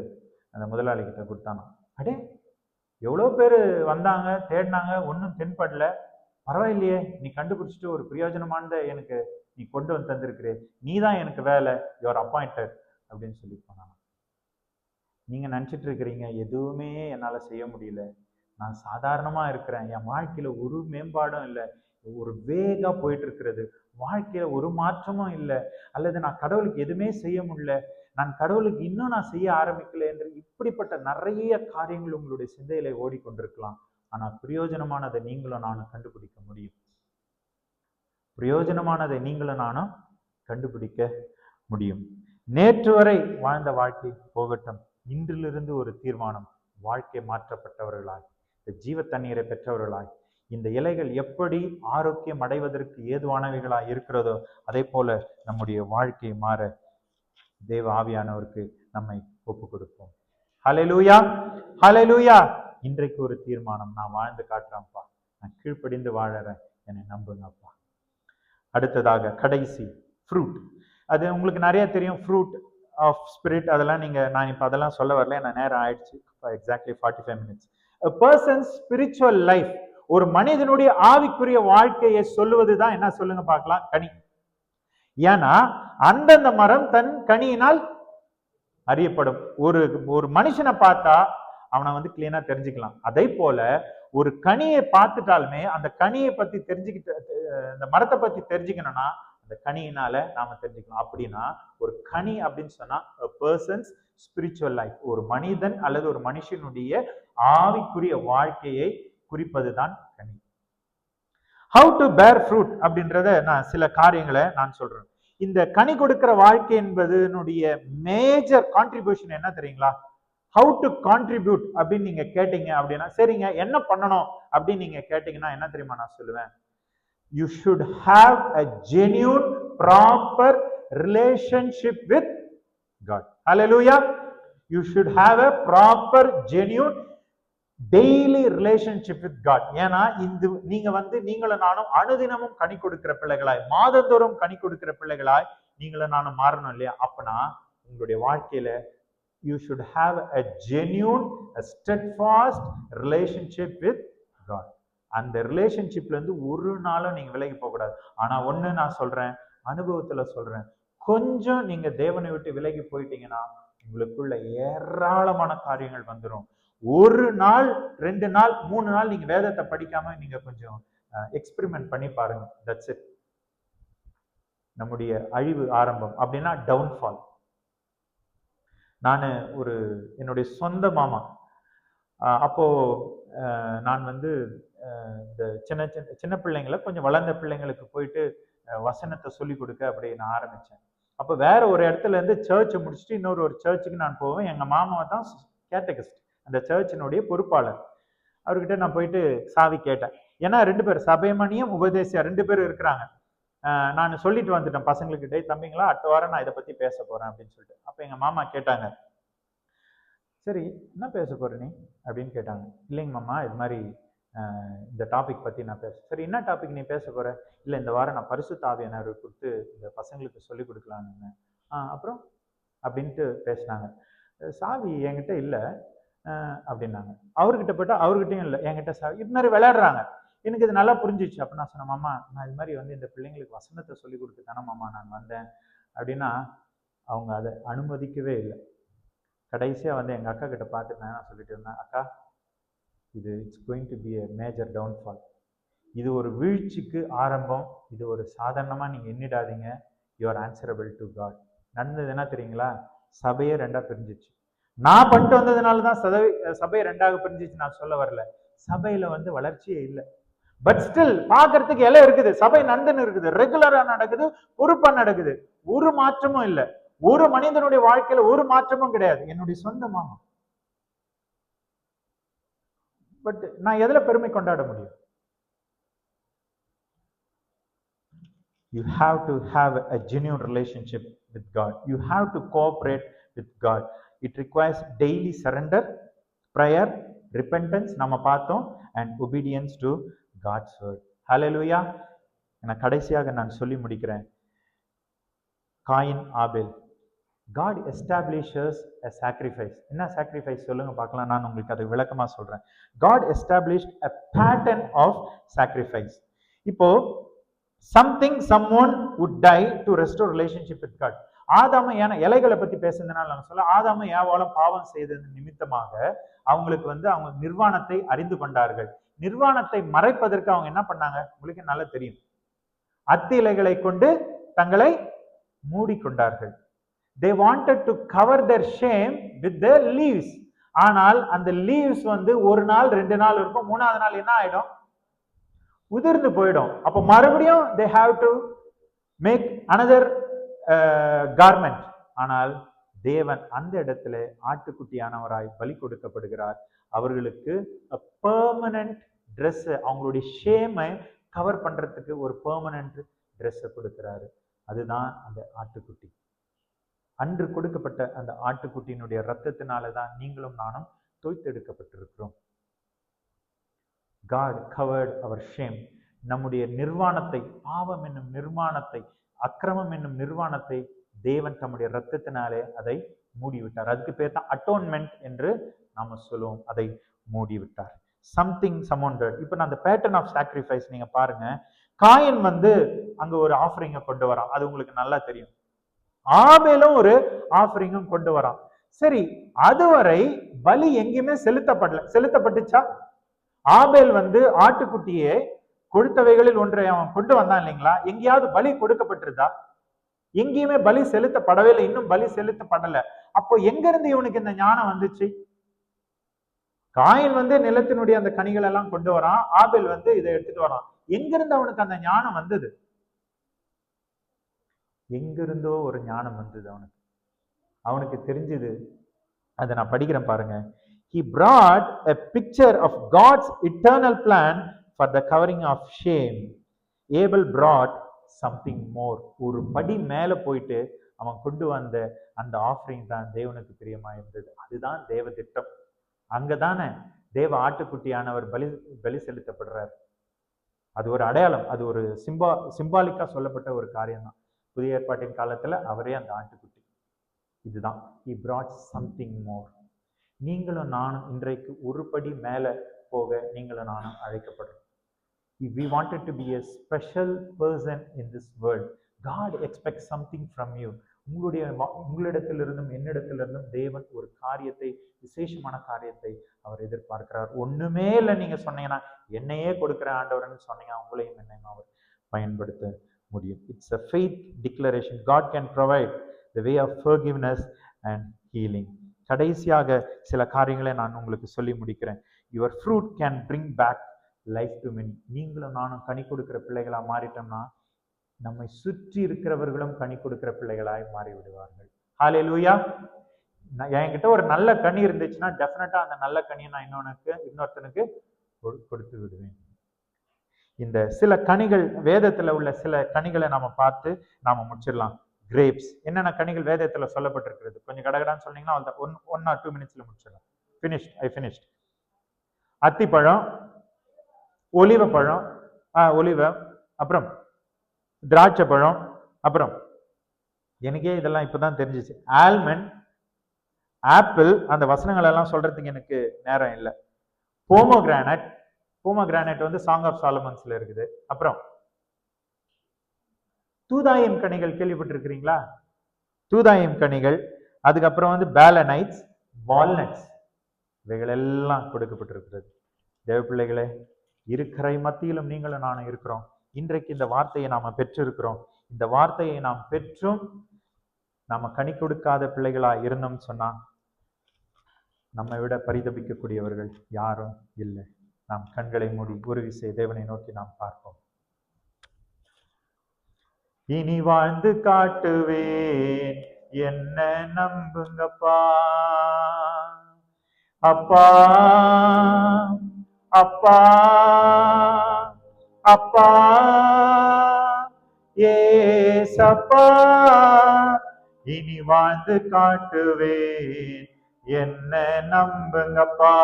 [SPEAKER 1] அந்த முதலாளி கிட்ட கொடுத்தானா. அடே, எவ்வளோ பேர் வந்தாங்க, தேடினாங்க, ஒன்றும் தென்படல. பரவாயில்லையே, நீ கண்டுபிடிச்சிட்டு ஒரு பிரயோஜனமானதை எனக்கு நீ கொண்டு வந்து தந்திருக்கிறே, நீ தான் எனக்கு வேலை, யுவர் அப்பாயிண்டட் அப்படின்னு சொல்லி போனாங்க. நீங்க நினைச்சிட்டு இருக்கிறீங்க எதுவுமே என்னால செய்ய முடியல, நான் சாதாரணமா இருக்கிறேன், என் வாழ்க்கையில ஒரு மேம்பாடும் இல்லை, ஒரு வேகா போயிட்டு இருக்கிறது, வாழ்க்கையில ஒரு மாற்றமும் இல்லை, அல்லது நான் கடவுளுக்கு எதுவுமே செய்ய முடியல, நான் கடவுளுக்கு இன்னும் நான் செய்ய ஆரம்பிக்கல என்று இப்படிப்பட்ட நிறைய காரியங்கள் உங்களுடைய சிந்தையில ஓடிக்கொண்டிருக்கலாம். ஆனா பிரயோஜனமானதை நீங்களும் நானும் கண்டுபிடிக்க முடியும். பிரயோஜனமானதை நீங்களும் நானும் கண்டுபிடிக்க முடியும். நேற்று வரை வாழ்ந்த வாழ்க்கை போகட்டும், இன்றிலிருந்து ஒரு தீர்மானம், வாழ்க்கை மாற்றப்பட்டவர்களாய், இந்த ஜீவ தண்ணீரை பெற்றவர்களாய், இந்த இலைகள் எப்படி ஆரோக்கியம் அடைவதற்கு ஏதுவானவைகளாய் இருக்கிறதோ அதே போல நம்முடைய வாழ்க்கை மாற தேவ ஆவியானவருக்கு நம்மை ஒப்பு கொடுப்போம். ஹல்லேலூயா, ஹல்லேலூயா. இன்றைக்கு ஒரு தீர்மானம், நான் வாழ்ந்து காட்டுறேன்ப்பா, நான் கீழ்ப்படிந்து வாழறேன், என்னை நம்புங்கப்பா. அடுத்ததாக கடைசி ஃப்ரூட். அது உங்களுக்கு நிறைய தெரியும், ஃப்ரூட் ஆஃப் ஸ்பிரிட். அதெல்லாம் நான் இப்போ அதெல்லாம் சொல்ல வரல, நான் நேரம் ஆயிடுச்சு. Exactly 45 minutes. A person's spiritual life, ஒரு மனிதனுடைய ஆவிக்குரிய வாழ்க்கையை சொல்லுவதுதான் என்ன சொல்லுங்க பார்க்கலாம், கனி. ஏன்னா அந்தந்த மரம் தன் கனியினால் அறியப்படும். ஒரு மனுஷனை பார்த்தா அவனை கிளீனா தெரிஞ்சுக்கலாம். அதே போல ஒரு கனியை பார்த்துட்டாலுமே அந்த கனியை பத்தி தெரிஞ்சுக்கிட்டு, இந்த மரத்தை பத்தி தெரிஞ்சுக்கணும்னா அந்த கனியினால நாம தெரிஞ்சுக்கலாம். அப்படின்னா ஒரு கனி அப்படின்னு சொன்னா a person's spiritual life, ஒரு மனிதன் அல்லது ஒரு மனுஷனுடைய ஆவிக்குரிய வாழ்க்கையை குறிப்பதுதான் கனி. How to bear fruit அப்படின்றத நான் சில காரியங்களை நான் சொல்றேன். இந்த கனி கொடுக்கிற வாழ்க்கை என்பதனுடைய மேஜர் கான்ட்ரிபியூஷன் என்ன தெரியுங்களா? ஹவு டு கான்ட்ரிபியூட் அப்படின்னு நீங்க கேட்டீங்க அப்படின்னா, சரிங்க என்ன பண்ணணும் அப்படின்னு நீங்க கேட்டீங்கன்னா என்ன தெரியுமா நான் சொல்லுவேன்? You should have a genuine, proper relationship with God. Hallelujah. You should have a proper, genuine, daily relationship with God. ஏன்னா இந்த நீங்க நீங்களும் நானும் அனுதினமும் கனி கொடுக்கிற பிள்ளைகளாய், மாதந்தோறும் கனி கொடுக்கிற பிள்ளைகளாய் நீங்களும் நானும் மாறணும் இல்லையா? அப்பனா உங்களுடைய வாழ்க்கையில you should have a genuine, a steadfast relationship with God. அந்த ரிலேஷன்ஷிப்ல இருந்து ஒரு நாளும் நீங்க விலகி போக கூடாது. ஆனா ஒண்ணு நான் சொல்றேன், அனுபவத்துல சொல்றேன், கொஞ்சம் நீங்க தேவனை விட்டு விலகி போயிட்டீங்கன்னா உங்களுக்குள்ள ஏராளமான காரியங்கள் வந்துடும். ஒரு நாள் 2 நாள் 3 நாள் நீங்க வேதத்தை படிக்காம நீங்க கொஞ்சம் எக்ஸ்பெரிமெண்ட் பண்ணி பாருங்க. That's it. நம்முடைய அழிவு ஆரம்பம் அப்படின்னா டவுன்ஃபால். நான் என்னுடைய சொந்த மாமா, அப்போ நான் இந்த சின்ன பிள்ளைங்களை கொஞ்சம் வளர்ந்த பிள்ளைங்களுக்கு போயிட்டு வசனத்தை சொல்லி கொடுக்க அப்படி நான் ஆரம்பிச்சேன். அப்போ வேற ஒரு இடத்துல இருந்து சர்ச்சை முடிச்சுட்டு இன்னொரு சர்ச்சுக்கு நான் போவேன். எங்க மாமாவை தான் கேட்டகிஸ்ட், அந்த சர்ச்சினுடைய பொறுப்பாளர். அவர்கிட்ட நான் போயிட்டு சாவி கேட்டேன். ஏன்னா 2 பேர் சபைமணியும் உபதேசியா 2 பேரும் இருக்கிறாங்க. நான் சொல்லிட்டு வந்துட்டேன் பசங்கள்கிட்ட, தம்பிங்களா அடுத்த வாரம் நான் இதை பத்தி பேச போறேன் அப்படின்னு சொல்லிட்டு. அப்ப எங்க மாமா கேட்டாங்க, சரி என்ன பேச போற நீ அப்படின்னு கேட்டாங்க. இல்லைங்க மாமா, இது மாதிரி இந்த டாபிக் பத்தி நான் பேச. சரி என்ன டாபிக் நீ பேச போற? இல்லை இந்த வாரம் நான் பரிசுத்த ஆவியானவரை கொடுத்து இந்த பசங்களுக்கு சொல்லி கொடுக்கலான்னு. அப்புறம் அப்படின்ட்டு பேசினாங்க. சாவி என்கிட்ட இல்லை அப்படின்னாங்க. அவர்கிட்ட போயிட்டா அவர்கிட்டையும் இல்லை, என்கிட்ட சாவி. இது மாதிரி விளையாடுறாங்க. எனக்கு இது நல்லா புரிஞ்சிச்சு. அப்போ நான் சொன்னேன், மாமா நான் இது மாதிரி இந்த பிள்ளைங்களுக்கு வசனத்தை சொல்லி கொடுத்து தானே மாமா நான் வந்தேன் அப்படின்னா அவங்க அதை அனுமதிக்கவே இல்லை. கடைசியா எங்க அக்கா கிட்ட பார்த்துட்டு நான் சொல்லிட்டு இருந்தேன், அக்கா இது it's going to be a major downfall. இது ஒரு வீழ்ச்சிக்கு ஆரம்பம். இது ஒரு சாதாரணமா நீங்க எண்ணிடாதீங்க. You are answerable to God. நடந்தது என்ன தெரியுங்களா? சபையே 2ஆ பிரிஞ்சிச்சு. நான் பண்ணிட்டு வந்ததுனாலதான் சபை 2ஆக பிரிஞ்சிச்சு நான் சொல்ல வரல. சபையில வளர்ச்சியே இல்லை. பட் ஸ்டில் பாக்குறதுக்கு எல்லாம் இருக்குது. சபை நந்தன் இருக்குது, ரெகுலரா நடக்குது, பொறுப்பா நடக்குது. ஒரு மாற்றமும் இல்லை. ஒரு மனிதனுடைய வாழ்க்கையில ஒரு மாற்றமும் கிடையாது. என்னுடைய சொந்த மாமா. பட் நான் எதுல பெருமை கொண்டாட முடியும்? You have to have a genuine relationship with God. You have to cooperate with God. It requires daily surrender, prayer, repentance நம்ம பார்த்தோம், and obedience to God's word. Hallelujah. நான் கடைசியாக நான் சொல்லி முடிக்கிறேன். Coin Abel. God establishes a sacrifice. என்ன sacrifice சொல்லுங்க பார்க்கலாம். நான் உங்களுக்கு அதை விளக்கமா சொல்றேன். God established a pattern of sacrifice. இப்போ something someone would die to restore relationship with God. ஆதாம இலைகளை பத்தி பேசுறதுனால நான் சொல்ல, ஆதாம ஏவாளும் பாவம் செய்தது நிமித்தமாக அவங்களுக்கு அவங்க நிர்வாணத்தை அறிந்து கொண்டார்கள். நிர்வாணத்தை மறைப்பதற்கு அவங்க என்ன பண்ணாங்க? உங்களுக்கு நல்லா தெரியும். அத்தி இலைகளை கொண்டு தங்களை மூடிக்கொண்டார்கள். They wanted to cover their shame with their leaves. ஆனால் அந்த leaves ஒரு நாள் 2 நாள் இருக்கும். 3ஆவது நாள் என்ன ஆயிடும்? உதிர்ந்து போயிடும். அப்ப மறுபடியும் they have to make another garment. ஆனால் தேவன் அந்த இடத்துல ஆட்டுக்குட்டியானவராய் பலி கொடுக்கப்படுகிறார். அவர்களுக்கு a permanent dress, அவங்களுடைய ஷேமை கவர் பண்றதுக்கு ஒரு பெர்மனன்ட் dress கொடுக்கிறாரு. அதுதான் அந்த ஆட்டுக்குட்டி. அன்று கொடுக்கப்பட்ட அந்த ஆட்டுக்குட்டியினுடைய ரத்தத்தினாலதான் நீங்களும் நானும் தோய்த்தெடுக்கப்பட்டிருக்கிறோம். God covered our shame. நம்முடைய நிர்வாணத்தை, பாவம் என்னும் நிர்வாணத்தை, அக்கிரமம் என்னும் நிர்வாணத்தை தேவன் தம்முடைய ரத்தத்தினாலே அதை மூடிவிட்டார். அதுக்கு பேர் தான் அட்டோன்மெண்ட் என்று நாம சொல்லுவோம். அதை மூடிவிட்டார். சம்திங் சமௌண்டட். இப்ப நான் அந்த பேட்டர்ன் ஆஃப் சாக்ரிஃபைஸ் நீங்க பாருங்க. காயின் அங்க ஒரு ஆஃபரிங்க கொண்டு வரான். அது உங்களுக்கு நல்லா தெரியும். ஆபேலும் ஒரு ஆஃபரிங்கும் கொண்டு வரான். சரி, அதுவரை பலி எங்கேயுமே செலுத்தப்பட்டுச்சா? ஆபேல் ஆட்டுக்குட்டியே கொடுத்தவைகளில் ஒன்றை அவன் கொண்டு வந்தான் இல்லைங்களா? எங்கேயாவது பலி கொடுக்கப்பட்டிருந்தா? எங்கேயுமே பலி செலுத்தப்படவே இல்லை. இன்னும் பலி செலுத்தப்படல. அப்போ எங்க இருந்து இவனுக்கு இந்த ஞானம் வந்துச்சு? காயின் நிலத்தினுடைய அந்த கனிகள் எல்லாம் கொண்டு வரான். ஆபேல் இதை எடுத்துட்டு வரான். எங்கிருந்து அவனுக்கு அந்த ஞானம் வந்தது? எங்கிருந்தோ ஒரு ஞானம் வந்தது அவனுக்கு. அவனுக்கு தெரிஞ்சது அதை நான் படிக்கிறேன் பாருங்க. He brought a picture of God's eternal plan for the covering of shame. Abel brought something more. ஒரு படி மேல போயிட்டு அவன் கொண்டு வந்த அந்த ஆஃபரிங் தான் தேவனுக்கு பிரியமா இருந்தது. அதுதான் தேவ திட்டம். அங்கதானே தேவ ஆட்டுக்குட்டியானவர் பலி செலுத்தப்படுறார். அது ஒரு அடையாளம், அது ஒரு சிம்பாலிக்கா சொல்லப்பட்ட ஒரு காரியம் தான். புதிய ஏற்பாட்டின் காலத்துல அவரே அந்த ஆட்டுக்குட்டி. இதுதான் he brought something more. நீங்களும் நானும் இன்றைக்கு ஒரு படி மேல போக நீங்களும் நானும் அழைக்கப்படுறோம். If we wanted to be a special person in this world, God expects something from you. உங்களிடத்திலிருந்தும் என்னிடத்திலிருந்தும் தேவன் ஒரு காரியத்தை, விசேஷமான காரியத்தை அவர் எதிர்பார்க்கிறார். ஒண்ணுமே இல்லை நீங்க சொன்னீங்கன்னா, என்னையே கொடுக்கிற ஆண்டவர்னு சொன்னீங்கன்னா உங்களையும் என்னையும் அவர் பயன்படுத்த முடியும். It's a faith declaration. God can provide the way of forgiveness and healing. கடைசியாக சில காரியங்களை நான் உங்களுக்கு சொல்லி முடிக்கிறேன். Your fruit can bring back life to many. நீங்களும் நானும் கனி கொடுக்கிற பிள்ளைகளா மாறிட்டோம்னா நம்மை சுற்றி இருக்கிறவர்களும் கனி கொடுக்கிற பிள்ளைகளாய் மாறி விடுவார்கள். ஹல்லேலூயா. என்கிட்ட ஒரு நல்ல கனி இருந்துச்சுன்னா டெஃபினட்டா அந்த நல்ல கனியை நான் இன்னொருத்தனுக்கு கொடுத்து விடுவேன். இந்த சில கனிகள், வேதத்துல உள்ள சில கனிகளை நாம பார்த்து நாம முடிச்சிடலாம். கிரேப்ஸ், என்னென்ன கனிகள் வேதத்துல சொல்லப்பட்டிருக்கிறது கொஞ்சம் கடகடான்னு சொன்னீங்கன்னா 1 or 2 minutes முடிச்சிடலாம். finished. அத்திப்பழம், ஒலிவ பழம், அப்புறம் திராட்சை பழம், அப்புறம் எனக்கே இதெல்லாம் இப்பதான் தெரிஞ்சிச்சு, ஆல்மண்ட், ஆப்பிள். அந்த வசனங்கள் எல்லாம் சொல்றதுக்கு எனக்கு நேரம் இல்லை. போமோகிரானட் வந்து சாங் ஆஃப் சாலமன்ஸ்ல இருக்குது. அப்புறம் தூதாயம் கனிகள் கேள்விப்பட்டிருக்கிறீங்களா? தூதாயம் கனிகள். அதுக்கப்புறம் வந்து பேலனைட்ஸ், வால்நட்ஸ், இவைகள் எல்லாம் கொடுக்கப்பட்டிருக்கிறது. தேவ பிள்ளைகளே, இருக்கிற மத்தியிலும் நீங்களும் நானும் இருக்கிறோம். இன்றைக்கு இந்த வார்த்தையை நாம பெற்றிருக்கிறோம். இந்த வார்த்தையை நாம் பெற்றும் நாம கனி கொடுக்காத பிள்ளைகளா இருந்தோம் சொன்னா நம்மை விட பரிதபிக்கக்கூடியவர்கள் யாரும் இல்லை. நாம் கண்களை மூடி ஒரு விசை தேவனை நோக்கி நாம் பார்ப்போம். இனி வாழ்ந்து காட்டுவேன், என்ன நம்புங்கப்பா. அப்பா அப்பா அப்பா ஏசப்பா, இனி வாழ்ந்து காட்டுவேன், என்ன நம்புங்கப்பா.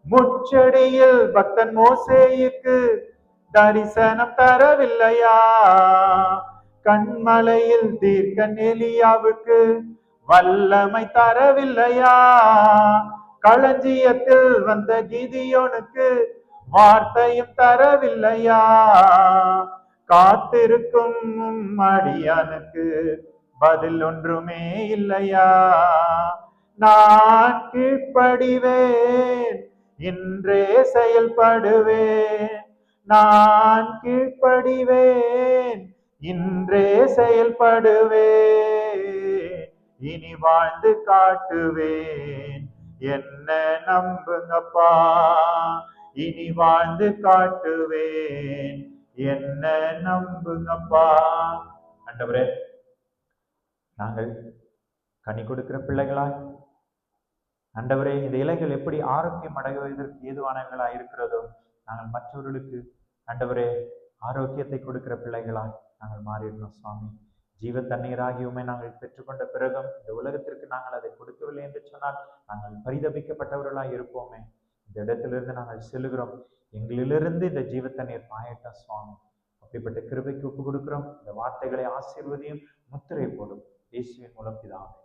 [SPEAKER 1] முச்சடியில் பக்தன் மோசேயுக்கு தரிசனம் தரவில்லையா? கண்மலையில் தீர்க்கன் எலியாவுக்கு வல்லமை தரவில்லையா? களஞ்சியத்தில் வந்த கிதியோனுக்கு வார்த்தையும் தரவில்லையா? காத்திருக்கும் அடியானுக்கு பதில் ஒன்றுமே இல்லையா? நான் கீழ்ப்படிவேன், இன்றே செயல்படுவேன். நான் கீழ்ப்படிவேன், இன்றே செயல்படுவேன். இனி வாழ்ந்து காட்டுவேன், என்ன நம்புங்கப்பா. இனி வாழ்ந்து காட்டுவேன், என்ன நம்புங்கப்பா. ஆண்டவரே, நாங்கள் கனி கொடுக்கிற பிள்ளைகளாய், ஆண்டவரே, இந்த இலைகள் எப்படி ஆரோக்கியம் அடைவதற்கு ஏதுவானவர்களா இருக்கிறதோ நாங்கள் மற்றவர்களுக்கு ஆண்டவரே ஆரோக்கியத்தை கொடுக்கிற பிள்ளைகளாய் நாங்கள் மாறிடணும் சுவாமி. ஜீவ தண்ணீராகி உண்மை நாங்கள் பெற்றுக்கொண்ட பிறகும் இந்த உலகத்திற்கு நாங்கள் அதை கொடுக்கவில்லை என்று சொன்னால் நாங்கள் பரிதபிக்கப்பட்டவர்களாய் இருப்போமே. இந்த இடத்திலிருந்து நாங்கள் செல்கிறோம், எங்களிலிருந்து இந்த ஜீவ தண்ணீர் பாயட்டும் சுவாமி. அப்படிப்பட்ட கிருபைக்கு ஒப்பு கொடுக்கிறோம். இந்த வார்த்தைகளை ஆசீர்வதியும், முத்திரை போடும். இயேசுவின் மூலம் பிதாவே.